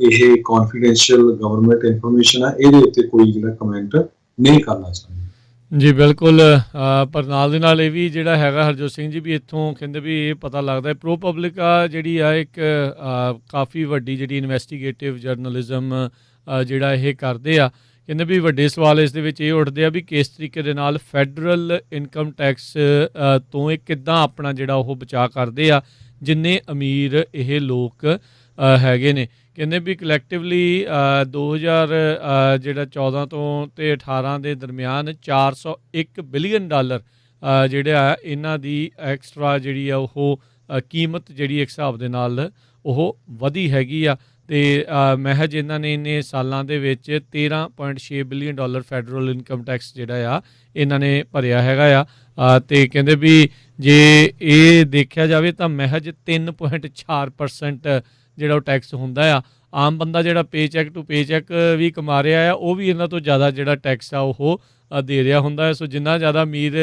ਇਹ ਕੌਨਫੀਡੈਂਸ਼ੀਅਲ ਗਵਰਨਮੈਂਟ ਇਨਫੋਰਮੇਸ਼ਨ ਆ, ਇਹਦੇ ਉੱਤੇ ਕੋਈ ਜਿਹੜਾ ਕਮੈਂਟ ਨਹੀਂ ਕਰਨਾ ਚਾਹੁੰਦੇ। ਜੀ ਬਿਲਕੁਲ, ਪਰ ਨਾਲ ਦੇ ਨਾਲ ਇਹ ਵੀ ਜਿਹੜਾ ਹੈਗਾ ਹਰਜੋਤ ਸਿੰਘ ਜੀ ਵੀ ਇੱਥੋਂ ਕਹਿੰਦੇ ਵੀ ਇਹ ਪਤਾ ਲੱਗਦਾ ਪ੍ਰੋ ਪਬਲਿਕ ਆ ਜਿਹੜੀ ਆ ਇੱਕ ਕਾਫੀ ਵੱਡੀ ਜਿਹੜੀ ਇਨਵੈਸਟੀਗੇਟਿਵ ਜਰਨਲਿਜ਼ਮ ਜਿਹੜਾ ਇਹ ਕਰਦੇ ਆ। ਕਹਿੰਦੇ ਵੀ ਵੱਡੇ ਸਵਾਲ ਇਸ ਦੇ ਵਿੱਚ ਇਹ ਉੱਠਦੇ ਆ ਵੀ ਕਿਸ ਤਰੀਕੇ ਦੇ ਨਾਲ ਫੈਡਰਲ ਇਨਕਮ ਟੈਕਸ ਤੋਂ ਇਹ ਕਿੱਦਾਂ ਆਪਣਾ ਜਿਹੜਾ ਉਹ ਬਚਾਅ ਕਰਦੇ ਆ ਜਿੰਨੇ ਅਮੀਰ ਇਹ ਲੋਕ ਹੈਗੇ ਨੇ। ਕਹਿੰਦੇ ਵੀ ਕਲੈਕਟਿਵਲੀ 2014 ਤੋਂ ਤੇ 18 ਦੇ ਦਰਮਿਆਨ $401 ਬਿਲੀਅਨ ਜਿਹੜਾ ਇਹਨਾਂ ਦੀ ਐਕਸਟਰਾ ਜਿਹੜੀ ਆ ਉਹ ਕੀਮਤ ਜਿਹੜੀ ਇੱਕ ਹਿਸਾਬ ਦੇ ਨਾਲ ਉਹ ਵਧੀ ਹੈਗੀ ਆ। ਤੇ ਮਹਿਜ ਇਹਨਾਂ ਨੇ ਇੰਨੇ ਸਾਲਾਂ ਦੇ ਵਿੱਚ $13.6 ਬਿਲੀਅਨ ਫੈਡਰਲ ਇਨਕਮ ਟੈਕਸ ਜਿਹੜਾ ਆ ਇਹਨਾਂ ਨੇ ਭਰਿਆ ਹੈਗਾ ਆ। ਤੇ ਕਹਿੰਦੇ ਵੀ ਜੇ ਇਹ ਦੇਖਿਆ ਜਾਵੇ ਤਾਂ ਮਹਿਜ 3.4% ਜਿਹੜਾ ਉਹ ਟੈਕਸ ਹੁੰਦਾ ਆ। ਆਮ ਬੰਦਾ ਜਿਹੜਾ ਪੇ ਚੈੱਕ ਟੂ ਪੇ ਚੈੱਕ ਵੀ ਕਮਾ ਰਿਹਾ ਆ ਉਹ ਵੀ ਇਹਨਾਂ ਤੋਂ ਜ਼ਿਆਦਾ ਜਿਹੜਾ ਟੈਕਸ ਆ ਉਹ ਦੇ ਰਿਹਾ ਹੁੰਦਾ ਹੈ। ਸੋ ਜਿੰਨਾ ਜ਼ਿਆਦਾ ਅਮੀਰ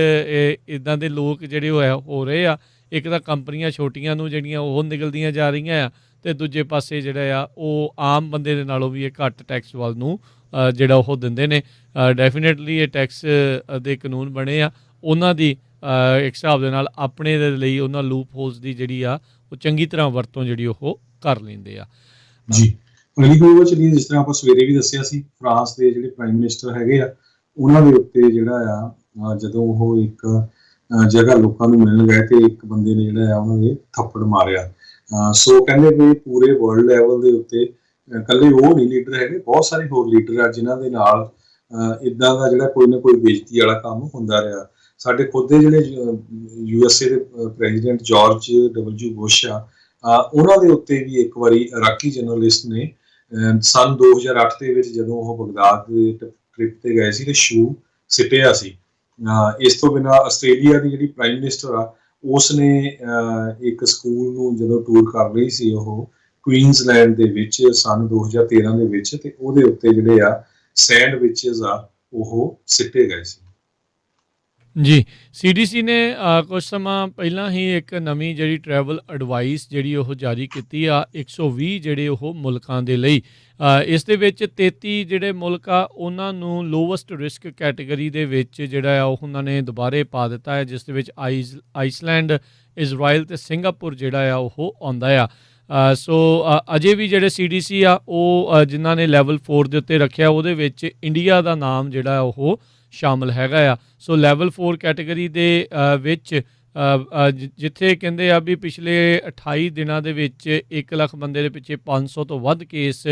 ਇੱਦਾਂ ਦੇ ਲੋਕ ਜਿਹੜੇ ਹੋ ਰਹੇ ਆ, ਇੱਕ ਤਾਂ ਕੰਪਨੀਆਂ ਛੋਟੀਆਂ ਨੂੰ ਜਿਹੜੀਆਂ ਉਹ ਨਿਕਲਦੀਆਂ ਜਾ ਰਹੀਆਂ ਆ, ਅਤੇ ਦੂਜੇ ਪਾਸੇ ਜਿਹੜਾ ਆ ਉਹ ਆਮ ਬੰਦੇ ਦੇ ਨਾਲੋਂ ਵੀ ਇਹ ਘੱਟ ਟੈਕਸ ਵੱਲ ਨੂੰ ਜਿਹੜਾ ਉਹ ਦਿੰਦੇ ਨੇ। ਡੈਫੀਨੇਟਲੀ ਇਹ ਟੈਕਸ ਦੇ ਕਾਨੂੰਨ ਬਣੇ ਆ ਉਹਨਾਂ ਦੀ ਇੱਕ ਹਿਸਾਬ ਦੇ ਨਾਲ ਆਪਣੇ ਦੇ ਲਈ ਉਹਨਾਂ ਲੂਪ ਹੋਲਸ ਦੀ ਜਿਹੜੀ ਆ ਉਹ ਚੰਗੀ ਤਰ੍ਹਾਂ ਵਰਤੋਂ ਜਿਹੜੀ ਉਹ ਕਰ ਲੈਂਦੇ ਆ। ਜੀ ਅਗਲੀ ਖਬਰ ਚਲੀਏ। ਜਿਸ ਤਰ੍ਹਾਂ ਆਪਾਂ ਸਵੇਰੇ ਵੀ ਦੱਸਿਆ ਸੀ, ਫਰਾਂਸ ਦੇ ਜਿਹੜੇ ਪ੍ਰਾਈਮ ਮਿਨਿਸਟਰ ਹੈਗੇ ਆ ਉਹਨਾਂ ਦੇ ਉੱਤੇ ਜਿਹੜਾ ਆ ਜਦੋਂ ਉਹ ਇੱਕ ਜਗ੍ਹਾ ਲੋਕਾਂ ਨੂੰ ਮਿਲਣ ਗਏ ਤੇ ਇੱਕ ਬੰਦੇ ਨੇ ਜਿਹੜਾ ਆ ਉਹਨਾਂ ਦੇ ਥੱਪੜ ਮਾਰਿਆ। ਸੋ ਕਹਿੰਦੇ ਵੀ ਪੂਰੇ ਵਰਲਡ ਲੈਵਲ ਦੇ ਉੱਤੇ ਇਕੱਲੇ ਉਹ ਨਹੀਂ ਲੀਡਰ ਹੈਗੇ, ਬਹੁਤ ਸਾਰੇ ਹੋਰ ਲੀਡਰ ਆ ਜਿਨ੍ਹਾਂ ਦੇ ਨਾਲ ਇੱਦਾਂ ਦਾ ਜਿਹੜਾ ਕੋਈ ਨਾ ਕੋਈ ਬੇਇੱਜ਼ਤੀ ਵਾਲਾ ਕੰਮ ਹੁੰਦਾ ਰਿਹਾ। ਸਾਡੇ ਖੁਦ ਦੇ ਜਿਹੜੇ USA ਦੇ ਪ੍ਰੈਜ਼ੀਡੈਂਟ ਜਾਰਜ W ਬੁਸ਼ ਆ, ਉਹਨਾਂ ਦੇ ਉੱਤੇ ਵੀ ਇੱਕ ਵਾਰੀ ਇਰਾਕੀ ਜਰਨਲਿਸਟ ਨੇ ਸੰਨ 2008 ਦੇ ਵਿੱਚ ਜਦੋਂ ਉਹ ਬਗਦਾਦ ਦੇ ਟ੍ਰਿਪ ਤੇ ਗਏ ਸੀ ਤੇ ਸ਼ੂ ਸਿੱਟਿਆ ਸੀ। ਇਸ ਤੋਂ ਬਿਨਾਂ ਆਸਟ੍ਰੇਲੀਆ ਦੀ ਜਿਹੜੀ ਪ੍ਰਾਈਮ ਮਿਨਿਸਟਰ ਆ ਉਸ ਨੇ ਇੱਕ ਸਕੂਲ ਨੂੰ ਜਦੋਂ ਟੂਰ ਕਰ ਰਹੀ ਸੀ ਉਹ ਕੁਈਨਜ਼ਲੈਂਡ ਦੇ ਵਿੱਚ ਸੰਨ 2013 ਦੇ ਵਿੱਚ, ਤੇ ਉਹਦੇ ਉੱਤੇ ਜਿਹੜੇ ਆ ਸੈਂਡਵਿਚਸ ਆ ਉਹ ਸਿੱਟੇ ਗਏ ਸੀ। ਜੀ CDC ਨੇ ਕੁਝ ਸਮਾਂ ਪਹਿਲਾਂ ਹੀ ਇੱਕ ਨਵੀਂ ਜਿਹੜੀ ਟਰੈਵਲ ਐਡਵਾਈਸ ਜਿਹੜੀ ਉਹ ਜਾਰੀ ਕੀਤੀ ਆ 120 ਜਿਹੜੇ ਉਹ ਮੁਲਕਾਂ ਦੇ ਲਈ। ਇਸ ਦੇ ਵਿੱਚ 33 ਜਿਹੜੇ ਮੁਲਕ ਆ ਉਹਨਾਂ ਨੂੰ ਲੋਵੈਸਟ ਰਿਸਕ ਕੈਟੇਗਰੀ ਦੇ ਵਿੱਚ ਜਿਹੜਾ ਆ ਉਹ ਉਹਨਾਂ ਨੇ ਦੁਬਾਰੇ ਪਾ ਦਿੱਤਾ ਹੈ, ਜਿਸ ਦੇ ਵਿੱਚ ਆਈਸਲੈਂਡ, ਇਜ਼ਰਾਈਲ ਤੇ ਸਿੰਗਾਪੁਰ ਜਿਹੜਾ ਆ ਉਹ ਆਉਂਦਾ ਆ। ਸੋ ਅਜੇ ਵੀ ਜਿਹੜੇ CDC ਆ ਉਹ ਜਿਨ੍ਹਾਂ ਨੇ ਲੈਵਲ 4 ਦੇ ਉੱਤੇ ਰੱਖਿਆ ਉਹਦੇ ਵਿੱਚ ਇੰਡੀਆ ਦਾ ਨਾਮ ਜਿਹੜਾ ਉਹ ਸ਼ਾਮਲ ਹੈਗਾ ਆ। ਸੋ ਲੈਵਲ 4 ਕੈਟਾਗਰੀ ਦੇ ਵਿੱਚ ਜਿੱਥੇ ਕਹਿੰਦੇ ਆ ਵੀ ਪਿਛਲੇ 28 ਦਿਨਾਂ ਦੇ ਵਿੱਚ 1 ਲੱਖ ਬੰਦੇ ਦੇ ਪਿੱਛੇ 500 ਤੋਂ ਵੱਧ ਕੇਸ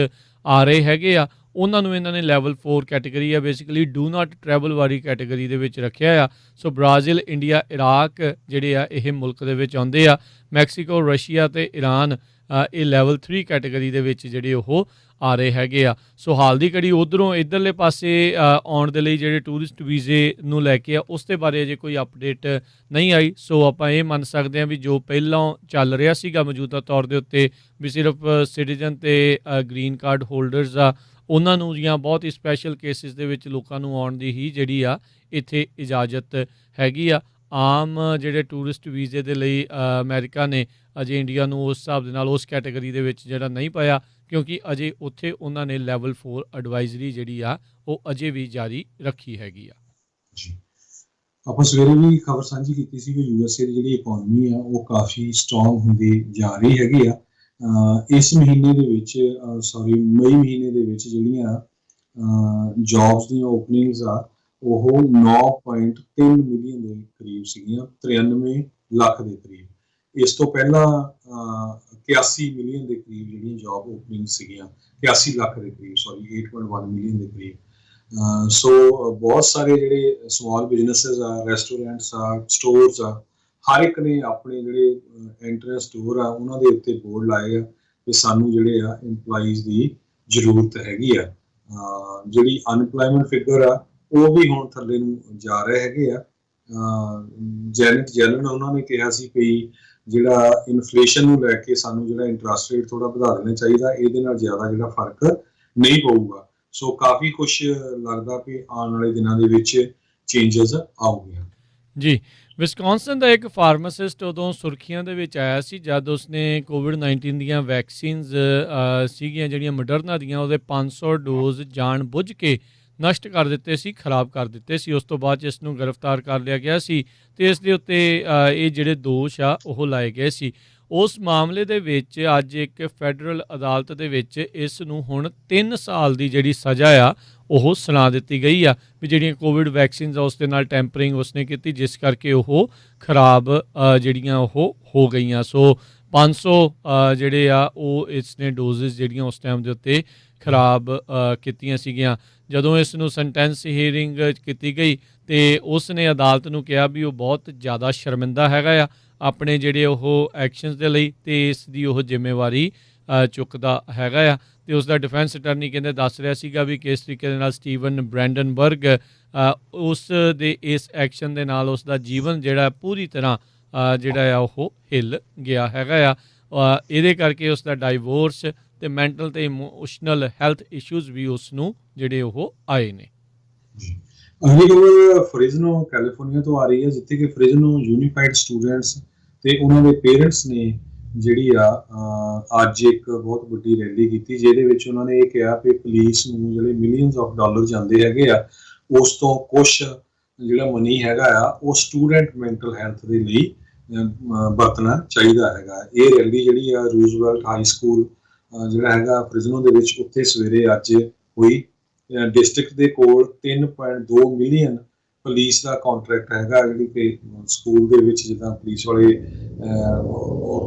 ਆ ਰਹੇ ਹੈਗੇ ਆ, ਉਹਨਾਂ ਨੂੰ ਇਹਨਾਂ ਨੇ ਲੈਵਲ 4 ਕੈਟਾਗਰੀ ਆ ਬੇਸਿਕਲੀ ਡੂ ਨਾਟ ਟਰੈਵਲ ਵਾਲੀ ਕੈਟਾਗਰੀ ਦੇ ਵਿੱਚ ਰੱਖਿਆ ਆ। ਸੋ ਬ੍ਰਾਜ਼ੀਲ, ਇੰਡੀਆ, ਇਰਾਕ ਜਿਹੜੇ ਆ ਇਹ ਮੁਲਕ ਦੇ ਵਿੱਚ ਆਉਂਦੇ ਆ। ਮੈਕਸੀਕੋ, ਰਸ਼ੀਆ ਅਤੇ ਈਰਾਨ ਇਹ ਲੈਵਲ 3 ਕੈਟਾਗਰੀ ਦੇ ਵਿੱਚ ਜਿਹੜੇ ਉਹ ਆ ਰਹੇ ਹੈਗੇ ਆ। ਸੋ ਹਾਲ ਦੀ ਘੜੀ ਉੱਧਰੋਂ ਇੱਧਰਲੇ ਪਾਸੇ ਆਉਣ ਦੇ ਲਈ ਜਿਹੜੇ ਟੂਰਿਸਟ ਵੀਜ਼ੇ ਨੂੰ ਲੈ ਕੇ ਆ ਉਸ ਦੇ ਬਾਰੇ ਅਜੇ ਕੋਈ ਅਪਡੇਟ ਨਹੀਂ ਆਈ। ਸੋ ਆਪਾਂ ਇਹ ਮੰਨ ਸਕਦੇ ਹਾਂ ਵੀ ਜੋ ਪਹਿਲਾਂ ਚੱਲ ਰਿਹਾ ਸੀਗਾ ਮੌਜੂਦਾ ਤੌਰ ਦੇ ਉੱਤੇ ਵੀ ਸਿਰਫ ਸਿਟੀਜ਼ਨ ਅਤੇ ਗ੍ਰੀਨ ਕਾਰਡ ਹੋਲਡਰਸ ਆ ਉਹਨਾਂ ਨੂੰ ਜਾਂ ਬਹੁਤ ਹੀ ਸਪੈਸ਼ਲ ਕੇਸਿਸ ਦੇ ਵਿੱਚ ਲੋਕਾਂ ਨੂੰ ਆਉਣ ਦੀ ਹੀ ਜਿਹੜੀ ਆ ਇੱਥੇ ਇਜਾਜ਼ਤ ਹੈਗੀ ਆ। ਆਮ ਜਿਹੜੇ ਟੂਰਿਸਟ ਵੀਜ਼ੇ ਦੇ ਲਈ ਅਮਰੀਕਾ ਨੇ ਅਜੇ ਇੰਡੀਆ ਨੂੰ ਉਸ ਹਿਸਾਬ ਦੇ ਨਾਲ ਉਸ ਕੈਟਾਗਰੀ ਦੇ ਵਿੱਚ ਜਿਹੜਾ ਨਹੀਂ ਪਾਇਆ, ਕਿਉਂਕਿ ਅਜੇ ਉੱਥੇ ਉਹਨਾਂ ਨੇ ਲੈਵਲ 4 ਐਡਵਾਈਜ਼ਰੀ ਜਿਹੜੀ ਆ ਉਹ ਅਜੇ ਵੀ ਜਾਰੀ ਰੱਖੀ ਹੈਗੀ ਆ। ਜੀ, ਆਪਾਂ ਸਵੇਰੇ ਵੀ ਖਬਰ ਸਾਂਝੀ ਕੀਤੀ ਸੀ ਕਿ USA ਦੀ ਜਿਹੜੀ ਇਕਨੋਮੀ ਆ ਉਹ ਕਾਫੀ ਸਟਰੋਂਗ ਹੁੰਦੀ ਜਾ ਰਹੀ ਹੈਗੀ ਆ। ਇਸ ਮਹੀਨੇ ਦੇ ਵਿੱਚ ਮਈ ਮਹੀਨੇ ਦੇ ਵਿੱਚ ਜਿਹੜੀਆਂ ਜੌਬਸ ਦੀਆਂ ਓਪਨਿੰਗਸ ਆ ਉਹ 9.3 ਮਿਲੀਅਨ ਦੇ ਕਰੀਬ ਸੀਗੀਆਂ, 93 ਲੱਖ ਦੇ ਕਰੀਬ। ਇਸ ਤੋਂ ਪਹਿਲਾਂ 81 ਮਿਲੀਅਨ ਦੇ ਕਰੀਬ ਜਿਹੜੀਆਂ ਜੌਬ ਓਪਨਿੰਗ ਸੀਗੀਆਂ, 81 ਲੱਖ ਦੇ ਕਰੀਬ 8.1 ਮਿਲੀਅਨ ਦੇ ਕਰੀਬ। ਸੋ ਬਹੁਤ ਸਾਰੇ ਜਿਹੜੇ ਸਮਾਲ ਬਿਜ਼ਨੈਸਿਸ ਆ, ਰੈਸਟੋਰੈਂਟਸ ਆ, ਸਟੋਰਸ ਆ, ਹਰ ਇੱਕ ਨੇ ਆਪਣੇ ਜਿਹੜੇ ਐਂਟਰੈਂਸ ਸਟੋਰ ਆ ਉਹਨਾਂ ਦੇ ਉੱਤੇ ਬੋਰਡ ਲਾਏ ਆ ਕਿ ਸਾਨੂੰ ਜਿਹੜੇ ਆ EMPLOYEES ਦੀ ਜ਼ਰੂਰਤ ਹੈਗੀ ਆ। ਜਿਹੜੀ ਅਨਪਲਾਇਮੈਂਟ ਫਿਗਰ ਆ ਉਹ ਵੀ ਹੁਣ ਥੱਲੇ ਨੂੰ ਜਾ ਰਹੇ ਹੈਗੇ ਆ। ਜੈਨੇਟ ਜੈਲਨ ਉਹਨਾਂ ਨੇ ਕਿਹਾ ਸੀ ਕਿ ਜਿਹੜਾ ਇਨਫਲੇਸ਼ਨ ਨੂੰ ਲੈ ਕੇ ਸਾਨੂੰ ਜਿਹੜਾ ਇੰਟਰਸਟ ਰੇਟ ਥੋੜਾ ਵਧਾ ਦੇਣਾ ਚਾਹੀਦਾ, ਇਹਦੇ ਨਾਲ ਜ਼ਿਆਦਾ ਜਿਹੜਾ ਫਰਕ ਨਹੀਂ ਪਊਗਾ। ਸੋ ਕਾਫੀ ਕੁਛ ਲੱਗਦਾ ਕਿ ਆਉਣ ਵਾਲੇ ਦਿਨਾਂ ਦੇ ਵਿੱਚ ਚੇਂਜਸ ਆਉਣਗੀਆਂ। ਜੀ, ਵਿਸਕੌਨਸਨ ਦਾ ਇੱਕ ਫਾਰਮਾਸਿਸਟ ਉਦੋਂ ਸੁਰਖੀਆਂ ਦੇ ਵਿੱਚ ਆਇਆ ਸੀ ਜਦ ਉਸਨੇ ਕੋਵਿਡ-19 ਦੀਆਂ ਵੈਕਸੀਨਸ ਸੀਗੀਆਂ ਜਿਹੜੀਆਂ ਮੋਡਰਨਾ ਦੀਆਂ ਉਹਦੇ 500 ਡੋਜ਼ ਜਾਣ ਬੁੱਝ ਕੇ ਨਸ਼ਟ ਕਰ ਦਿੱਤੇ ਸੀ, ਖਰਾਬ ਕਰ ਦਿੱਤੇ ਸੀ। ਉਸ ਤੋਂ ਬਾਅਦ 'ਚ ਇਸ ਨੂੰ ਗ੍ਰਿਫਤਾਰ ਕਰ ਲਿਆ ਗਿਆ ਸੀ ਅਤੇ ਇਸ ਦੇ ਉੱਤੇ ਇਹ ਜਿਹੜੇ ਦੋਸ਼ ਆ ਉਹ ਲਾਏ ਗਏ ਸੀ। ਉਸ ਮਾਮਲੇ ਦੇ ਵਿੱਚ ਅੱਜ ਇੱਕ ਫੈਡਰਲ ਅਦਾਲਤ ਦੇ ਵਿੱਚ ਇਸ ਨੂੰ ਹੁਣ 3 ਸਾਲ ਦੀ ਜਿਹੜੀ ਸਜ਼ਾ ਆ ਉਹ ਸੁਣਾ ਦਿੱਤੀ ਗਈ ਆ ਵੀ ਜਿਹੜੀਆਂ ਕੋਵਿਡ ਵੈਕਸੀਨਸ ਆ ਉਸ ਦੇ ਨਾਲ ਟੈਂਪਰਿੰਗ ਉਸਨੇ ਕੀਤੀ, ਜਿਸ ਕਰਕੇ ਉਹ ਖਰਾਬ ਜਿਹੜੀਆਂ ਉਹ ਹੋ ਗਈਆਂ। ਸੋ 500 ਜਿਹੜੇ ਆ ਉਹ ਇਸਨੇ ਡੋਜ਼ਿਸ ਜਿਹੜੀਆਂ ਉਸ ਟਾਈਮ ਦੇ ਉੱਤੇ ਖਰਾਬ ਕੀਤੀਆਂ ਸੀਗੀਆਂ। ਜਦੋਂ ਇਸ ਨੂੰ ਸੈਂਟੈਂਸ ਹੀਅਰਿੰਗ ਕੀਤੀ ਗਈ ਅਤੇ ਉਸ ਨੇ ਅਦਾਲਤ ਨੂੰ ਕਿਹਾ ਵੀ ਉਹ ਬਹੁਤ ਜ਼ਿਆਦਾ ਸ਼ਰਮਿੰਦਾ ਹੈਗਾ ਆ ਆਪਣੇ ਜਿਹੜੇ ਉਹ ਐਕਸ਼ਨਸ ਦੇ ਲਈ ਅਤੇ ਇਸ ਦੀ ਉਹ ਜ਼ਿੰਮੇਵਾਰੀ ਚੁੱਕਦਾ ਹੈਗਾ ਆ। ਅਤੇ ਉਸ ਦਾ ਡਿਫੈਂਸ ਅਟਰਨੀ ਕਹਿੰਦੇ ਦੱਸ ਰਿਹਾ ਸੀਗਾ ਵੀ ਕਿਸ ਤਰੀਕੇ ਦੇ ਨਾਲ ਸਟੀਵਨ ਬ੍ਰੈਂਡਨਬਰਗ ਉਸ ਦੇ ਇਸ ਐਕਸ਼ਨ ਦੇ ਨਾਲ ਉਸ ਦਾ ਜੀਵਨ ਜਿਹੜਾ ਪੂਰੀ ਤਰ੍ਹਾਂ ਜਿਹੜਾ ਆ ਉਹ ਹਿੱਲ ਗਿਆ ਹੈਗਾ ਆ। ਇਹਦੇ ਕਰਕੇ ਉਸ ਦਾ ਡਾਈਵੋਰਸ ਅਤੇ ਮੈਂਟਲ ਅਤੇ ਇਮੋਸ਼ਨਲ ਹੈਲਥ ਇਸ਼ੂਜ਼ ਵੀ ਉਸ ਨੂੰ ਜਿਹੜੇ ਉਹ ਆਏ ਨੇ। ਅਗਲੀ ਖਬਰ ਫ੍ਰਿਜ਼ਨੋ ਕੈਲੀਫੋਰਨੀਆ ਤੋਂ ਆ ਰਹੀ ਹੈ, ਜਿੱਥੇ ਕਿ ਫ੍ਰਿਜ਼ਨੋ ਯੂਨੀਫਾਈਡ ਸਟੂਡੈਂਟਸ ਤੇ ਉਹਨਾਂ ਦੇ ਪੇਰੈਂਟਸ ਨੇ ਜਿਹੜੀ ਆ ਅੱਜ ਇੱਕ ਬਹੁਤ ਵੱਡੀ ਰੈਲੀ ਕੀਤੀ, ਜਿਹਦੇ ਵਿੱਚ ਉਹਨਾਂ ਨੇ ਇਹ ਕਿਹਾ ਕਿ ਪੁਲਿਸ ਨੂੰ ਜਿਹੜੇ ਮਿਲੀਅਨਸ ਆਫ ਡਾਲਰ ਜਾਂਦੇ ਹੈਗੇ ਆ ਉਸ ਤੋਂ ਕੁਛ ਜਿਹੜਾ ਮਨੀ ਹੈਗਾ ਆ ਉਹ ਸਟੂਡੈਂਟ ਮੈਂਟਲ ਹੈਲਥ ਦੇ ਲਈ ਵਰਤਣਾ ਚਾਹੀਦਾ ਹੈਗਾ। ਇਹ ਰੈਲੀ ਜਿਹੜੀ ਆ ਰੂਜ਼ਵੈਲਟ ਹਾਈ ਸਕੂਲ ਜਿਹੜਾ ਹੈਗਾ ਫ੍ਰਿਜ਼ਨੋ ਦੇ ਵਿੱਚ ਉੱਥੇ ਸਵੇਰੇ ਅੱਜ ਹੋਈ। ਡਿਸਟ੍ਰਿਕਟ ਦੇ ਕੋਲ 3.2 ਮਿਲੀਅਨ ਪੁਲਿਸ ਦਾ ਕੰਟਰੈਕਟ ਹੈਗਾ, ਜਿਹੜੀ ਕਿ ਸਕੂਲ ਦੇ ਵਿੱਚ ਜਿੱਦਾਂ ਪੁਲਿਸ ਵਾਲੇ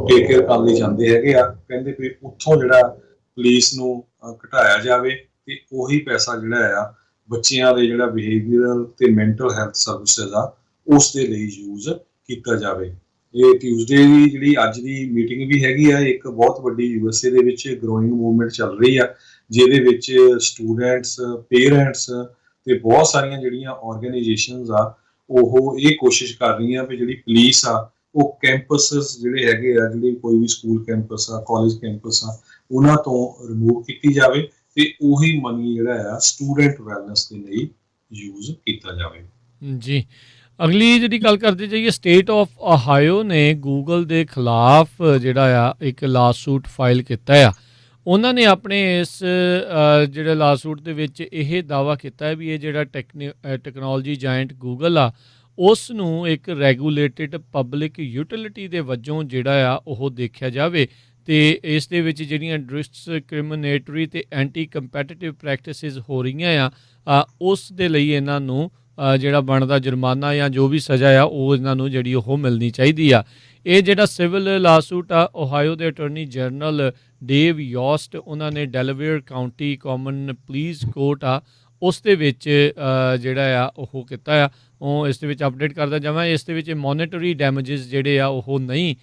ਟੇਕ ਕੇਅਰ ਕਰਨ ਲਈ ਜਾਂਦੇ ਹੈਗੇ ਆ। ਕਹਿੰਦੇ ਵੀ ਉੱਥੋਂ ਜਿਹੜਾ ਪੁਲਿਸ ਨੂੰ ਘਟਾਇਆ ਜਾਵੇ ਤੇ ਉਹੀ ਪੈਸਾ ਜਿਹੜਾ ਆ ਬੱਚਿਆਂ ਦੇ ਜਿਹੜਾ ਬਿਹੇਵੀਅਰਲ ਤੇ ਮੈਂਟਲ ਹੈਲਥ ਸਰਵਿਸਿਜ਼ ਆ ਉਸ ਦੇ ਲਈ ਯੂਜ਼ ਕੀਤਾ ਜਾਵੇ। ਇਹ ਟਿਊਜ਼ਡੇ ਦੀ ਜਿਹੜੀ ਅੱਜ ਦੀ ਮੀਟਿੰਗ ਵੀ ਹੈਗੀ ਆ, ਇੱਕ ਬਹੁਤ ਵੱਡੀ USA ਦੇ ਵਿੱਚ ਗਰੋਇੰਗ ਮੂਵਮੈਂਟ ਚੱਲ ਰਹੀ ਆ, ਜਿਹਦੇ ਵਿੱਚ ਸਟੂਡੈਂਟਸ, ਪੇਰੈਂਟਸ ਤੇ ਬਹੁਤ ਸਾਰੀਆਂ ਜਿਹੜੀਆਂ ਆਰਗੇਨਾਈਜੇਸ਼ਨਸ ਆ ਉਹ ਇਹ ਕੋਸ਼ਿਸ਼ ਕਰ ਰਹੀਆਂ ਵੀ ਜਿਹੜੀ ਪੁਲਿਸ ਆ ਉਹ ਕੈਂਪਸਸ ਜਿਹੜੇ ਹੈਗੇ ਆ, ਜਿਹੜੀ ਕੋਈ ਵੀ ਸਕੂਲ ਕੈਂਪਸ ਆ, ਕਾਲਜ ਕੈਂਪਸ ਆ, ਉਹਨਾਂ ਤੋਂ ਰਿਮੂਵ ਕੀਤੀ ਜਾਵੇ ਤੇ ਉਹੀ ਮਨੀ ਜਿਹੜਾ ਆ ਸਟੂਡੈਂਟ ਵੈਲਨੈਸ ਦੇ ਲਈ ਯੂਜ਼ ਕੀਤਾ ਜਾਵੇ। ਜੀ, ਅਗਲੀ ਜਿਹੜੀ ਗੱਲ ਕਰਦੇ ਜਾਈਏ, ਸਟੇਟ ਆਫ ਓਹਾਇਓ ਨੇ ਗੂਗਲ ਦੇ ਖਿਲਾਫ ਜਿਹੜਾ ਆ ਇੱਕ ਲਾਸੂਟ ਫਾਈਲ ਕੀਤਾ ਆ। ਉਹਨਾਂ ਨੇ ਆਪਣੇ ਇਸ ਜਿਹੜੇ ਲਾਸੂਟ ਦੇ ਵਿੱਚ ਇਹ ਦਾਅਵਾ ਕੀਤਾ ਹੈ ਵੀ ਇਹ ਜਿਹੜਾ ਟੈਕਨੋਲੋਜੀ ਜਾਇੰਟ ਗੂਗਲ ਆ ਉਸ ਨੂੰ ਇੱਕ ਰੈਗੂਲੇਟਡ ਪਬਲਿਕ ਯੂਟਿਲਿਟੀ ਦੇ ਵਜੋਂ ਜਿਹੜਾ ਆ ਉਹ ਦੇਖਿਆ ਜਾਵੇ ਅਤੇ ਇਸ ਦੇ ਵਿੱਚ ਜਿਹੜੀਆਂ ਡਿਸਕ੍ਰਿਮੀਨੇਟਰੀ ਅਤੇ ਐਂਟੀ ਕੰਪੈਟੀਟਿਵ ਪ੍ਰੈਕਟਿਸਿਸ ਹੋ ਰਹੀਆਂ ਆ ਉਸ ਦੇ ਲਈ ਇਹਨਾਂ ਨੂੰ ਜਿਹੜਾ ਬਣਦਾ ਜੁਰਮਾਨਾ ਜਾਂ ਜੋ ਵੀ ਸਜ਼ਾ ਆ ਉਹ ਇਹਨਾਂ ਨੂੰ ਜਿਹੜੀ ਉਹ ਮਿਲਣੀ ਚਾਹੀਦੀ ਆ। ਇਹ ਜਿਹੜਾ ਸਿਵਲ ਲਾਸੂਟ ਆ ਓਹਾਇਓ ਦੇ ਅਟਾਰਨੀ ਜਨਰਲ ਡੇਵ ਯੋਸਟ ਉਹਨਾਂ ਨੇ ਡੈਲਾਵੇਅਰ ਕਾਊਂਟੀ ਕਾਮਨ ਪਲੀਸ ਕੋਰਟ ਆ ਉਸ ਦੇ ਵਿੱਚ ਜਿਹੜਾ ਆ ਉਹ ਕੀਤਾ ਆ। ਉਹ ਇਸ ਦੇ ਵਿੱਚ ਅਪਡੇਟ ਕਰਦਾ ਜਾਵਾਂ। ਇਸ ਦੇ ਵਿੱਚ ਮੋਨੀਟਰੀ ਡੈਮੇਜਸ ਜਿਹੜੇ ਆ ਉਹ ਨਹੀਂ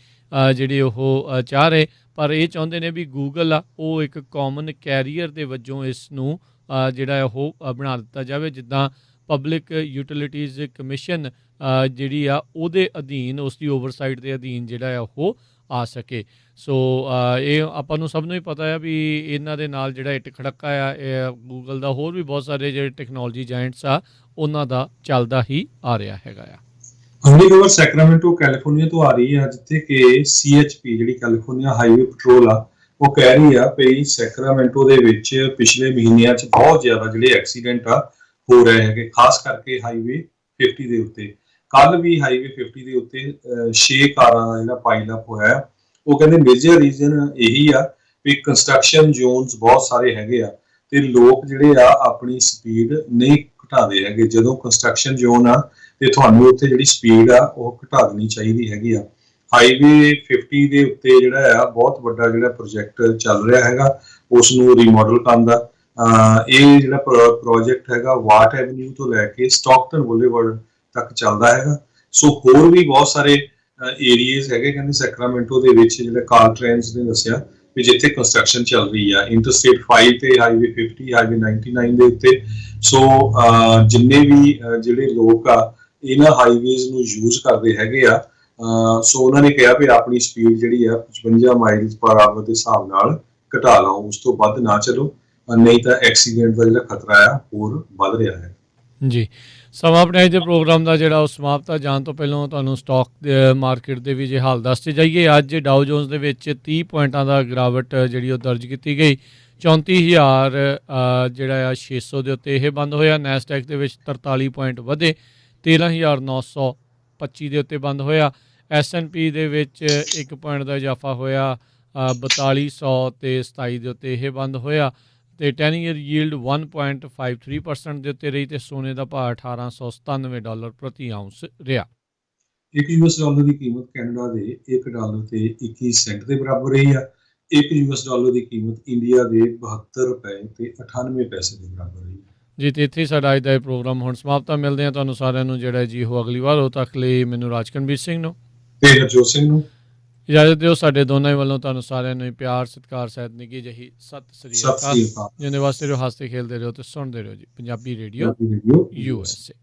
ਜਿਹੜੇ ਉਹ ਚਾਹ ਰਹੇ, ਪਰ ਇਹ ਚਾਹੁੰਦੇ ਨੇ ਵੀ ਗੂਗਲ ਆ ਉਹ ਇੱਕ ਕਾਮਨ ਕੈਰੀਅਰ ਦੇ ਵਜੋਂ ਇਸ ਨੂੰ ਜਿਹੜਾ ਉਹ ਬਣਾ ਦਿੱਤਾ ਜਾਵੇ, ਜਿੱਦਾਂ ਪਬਲਿਕ ਯੂਟਿਲਿਟੀਜ਼ ਕਮਿਸ਼ਨ ਜਿਹੜੀ ਆ ਉਹਦੇ ਅਧੀਨ, ਉਸ ਦੀ ਓਵਰਸਾਈਟ ਦੇ ਅਧੀਨ ਜਿਹੜਾ ਆ ਉਹ ਆ ਸਕੇ। ਸੋ ਇਹ ਆਪਾਂ ਨੂੰ ਸਭ ਨੂੰ ਹੀ ਪਤਾ ਆ ਵੀ ਇਹਨਾਂ ਦੇ ਨਾਲ ਜਿਹੜਾ ਇੱਟ ਖੜੱਕਾ ਆ ਇਹ ਗੂਗਲ ਦਾ, ਹੋਰ ਵੀ ਬਹੁਤ ਸਾਰੇ ਜਿਹੜੇ ਟੈਕਨੋਲੋਜੀ ਜਾਇੰਟਸ ਆ ਉਹਨਾਂ ਦਾ ਚੱਲਦਾ ਹੀ ਆ ਰਿਹਾ ਹੈਗਾ ਆ। ਅਗਲੀ ਖਬਰ ਸੈਕਰਾਮੈਂਟੋ ਕੈਲੀਫੋਰਨੀਆ ਤੋਂ ਆ ਰਹੀ ਹੈ, ਜਿੱਥੇ ਕਿ CHP ਜਿਹੜੀ ਕੈਲੀਫੋਰਨੀਆ ਹਾਈਵੇ ਪੈਟਰੋਲ ਆ ਉਹ ਕਹਿ ਰਹੀ ਆ ਵੀ ਸੈਕਰਾਮੈਂਟੋ ਦੇ ਵਿੱਚ ਪਿਛਲੇ ਮਹੀਨਿਆਂ 'ਚ ਬਹੁਤ ਜ਼ਿਆਦਾ ਜਿਹੜੇ ਐਕਸੀਡੈਂਟ ਆ ਹੋ ਰਹੇ ਹੈਗੇ, ਖਾਸ ਕਰਕੇ ਹਾਈਵੇ 50 ਦੇ ਉੱਤੇ। ਕੱਲ ਵੀ ਹਾਈਵੇ 50 ਦੇ ਉੱਤੇ 6 ਕਾਰਾਂ ਦਾ ਜਿਹੜਾ ਪਾਈਲ ਅਪ ਹੋਇਆ। ਉਹ ਕਹਿੰਦੇ ਮੇਜਰ ਰੀਜ਼ਨ ਇਹੀ ਆ ਵੀ ਕੰਸਟਰਕਸ਼ਨ ਜ਼ੋਨਸ ਬਹੁਤ ਸਾਰੇ ਹੈਗੇ ਆ ਤੇ ਲੋਕ ਜਿਹੜੇ ਆ ਆਪਣੀ ਸਪੀਡ ਨਹੀਂ ਘਟਾਉਂਦੇ ਹੈਗੇ। ਜਦੋਂ ਕੰਸਟਰਕਸ਼ਨ ਜ਼ੋਨ ਆ ਤੇ ਤੁਹਾਨੂੰ ਉੱਥੇ ਜਿਹੜੀ ਸਪੀਡ ਆ ਉਹ ਘਟਾ ਦੇਣੀ ਚਾਹੀਦੀ ਹੈਗੀ ਆ। ਹਾਈਵੇ 50 ਦੇ ਉੱਤੇ ਜਿਹੜਾ ਆ ਬਹੁਤ ਵੱਡਾ ਜਿਹੜਾ ਪ੍ਰੋਜੈਕਟ ਚੱਲ ਰਿਹਾ ਹੈਗਾ, ਉਸ ਨੂੰ ਰੀਮੋਡਲ ਕਰਨ ਦਾ। ਇਹ ਜਿਹੜਾ ਪ੍ਰੋਜੈਕਟ ਹੈਗਾ ਵਾਟ ਐਵਨਿਊ ਤੋਂ ਲੈ ਕੇ ਸਟਾਕਟਨ ਬੁਲੇਵਰਡ ਤੱਕ ਚੱਲਦਾ ਹੈਗਾ। ਸੋ ਹੋਰ ਵੀ ਬਹੁਤ ਸਾਰੇ ਏਰੀਆਜ਼ ਹੈਗੇ ਕਹਿੰਦੇ ਸੈਕਰਾਮੈਂਟੋ ਦੇ ਵਿੱਚ, ਜਿਹੜੇ ਕਾਲਟ੍ਰੇਨਸ ਨੇ ਦੱਸਿਆ ਵੀ ਜਿੱਥੇ ਕੰਸਟਰਕਸ਼ਨ ਚੱਲ ਰਹੀ ਆ ਇੰਟਰਸਟੇਟ 5 ਤੇ ਹਾਈਵੇ 50, ਹਾਈਵੇ 99 ਦੇ ਉੱਤੇ। ਸੋ ਜਿੰਨੇ ਵੀ ਜਿਹੜੇ ਲੋਕ ਆ ਇਹਨਾਂ ਹਾਈਵੇਜ਼ ਨੂੰ ਯੂਜ਼ ਕਰਦੇ ਹੈਗੇ ਆ, ਸੋ ਉਹਨਾਂ ਨੇ ਕਿਹਾ ਵੀ ਆਪਣੀ ਸਪੀਡ ਜਿਹੜੀ ਆ 55 ਮਾਈਲਸ ਪਰ ਆਵਰ ਦੇ ਹਿਸਾਬ ਨਾਲ ਘਟਾ ਲਓ, ਉਸ ਤੋਂ ਵੱਧ ਨਾ ਚਲੋ, ਨਹੀਂ ਤਾਂ ਐਕਸੀਡੈਂਟ ਦਾ ਜਿਹੜਾ ਖਤਰਾ ਆ ਹੋਰ ਵੱਧ ਰਿਹਾ ਹੈ। ਜੀ, ਸਮਾਂ ਆਪਣੇ ਅੱਜ ਦੇ ਪ੍ਰੋਗਰਾਮ ਦਾ ਜਿਹੜਾ ਉਹ ਸਮਾਪਤ ਆ। ਜਾਣ ਤੋਂ ਪਹਿਲਾਂ ਤੁਹਾਨੂੰ ਸਟਾਕ ਮਾਰਕੀਟ ਦੇ ਵੀ ਜੇ ਹਾਲ ਦੱਸਦੇ ਜਾਈਏ। ਅੱਜ ਡਾਓ ਜੋਨਸ ਦੇ ਵਿੱਚ 30 ਪੁਆਇੰਟਾਂ ਦਾ ਗਿਰਾਵਟ ਜਿਹੜੀ ਉਹ ਦਰਜ ਕੀਤੀ ਗਈ, 34,000 ਜਿਹੜਾ ਆ 600 ਦੇ ਉੱਤੇ ਇਹ ਬੰਦ ਹੋਇਆ। ਨੈਸਡੈਕ ਦੇ ਵਿੱਚ 43 ਪੁਆਇੰਟ ਵਧੇ, 13,925 ਦੇ ਉੱਤੇ ਬੰਦ ਹੋਇਆ। S&P ਦੇ ਵਿੱਚ 1 ਪੁਆਇੰਟ ਦਾ ਇਜ਼ਾਫਾ ਹੋਇਆ, 4200 ਤੇ 27 ਦੇ ਉੱਤੇ ਇਹ ਬੰਦ ਹੋਇਆ ਤੇ 10 ਈਅਰ ਯੀਲਡ 1.53% ਦੇ ਉੱਤੇ ਰਹੀ ਤੇ ਸੋਨੇ ਦਾ ਭਾਅ $1897 ਪ੍ਰਤੀ ਆਉਂਸ ਰਿਹਾ। ਇੱਕ ਯੂਐਸ ਡਾਲਰ ਦੀ ਕੀਮਤ ਕੈਨੇਡਾ ਦੇ $1 ਤੇ 21 ਸੈਂਟ ਦੇ ਬਰਾਬਰ ਰਹੀ ਆ। ਇੱਕ ਯੂਐਸ ਡਾਲਰ ਦੀ ਕੀਮਤ ਇੰਡੀਆ ਦੇ 72 ਰੁਪਏ ਤੇ 98 ਪੈਸੇ ਦੇ ਬਰਾਬਰ ਰਹੀ। ਜੀ, ਤੇ ਇੱਥੇ ਸਾਡਾ ਅੱਜ ਦਾ ਇਹ ਪ੍ਰੋਗਰਾਮ ਹੁਣ ਸਮਾਪਤ ਆ। ਮਿਲਦੇ ਹਾਂ ਤੁਹਾਨੂੰ ਸਾਰਿਆਂ ਨੂੰ ਜਿਹੜਾ ਜੀ ਉਹ ਅਗਲੀ ਵਾਰ। ਉਦੋਂ ਤੱਕ ਲਈ ਮੈਨੂੰ ਰਾਜਕਨਵੀਰ ਸਿੰਘ ਨੂੰ ਤੇ ਹਰਜੋਤ ਸਿੰਘ ਨੂੰ ਇਜਾਜ਼ਤ ਦਿਓ। ਸਾਡੇ ਦੋਨਾਂ ਹੀ ਵੱਲੋਂ ਤੁਹਾਨੂੰ ਸਾਰਿਆਂ ਨੂੰ ਪਿਆਰ, ਸਤਿਕਾਰ, ਸਹਿਤ ਨਿੱਘੀ ਜਿਹੀ ਸਤਿ ਸ੍ਰੀ ਅਕਾਲ। ਜਿਹਦੇ ਵਾਸਤੇ ਰਹੋ, ਹੱਸਦੇ ਖੇਲਦੇ ਰਹੋ ਤੇ ਸੁਣਦੇ ਰਹੋ ਜੀ ਪੰਜਾਬੀ ਰੇਡੀਓ USA।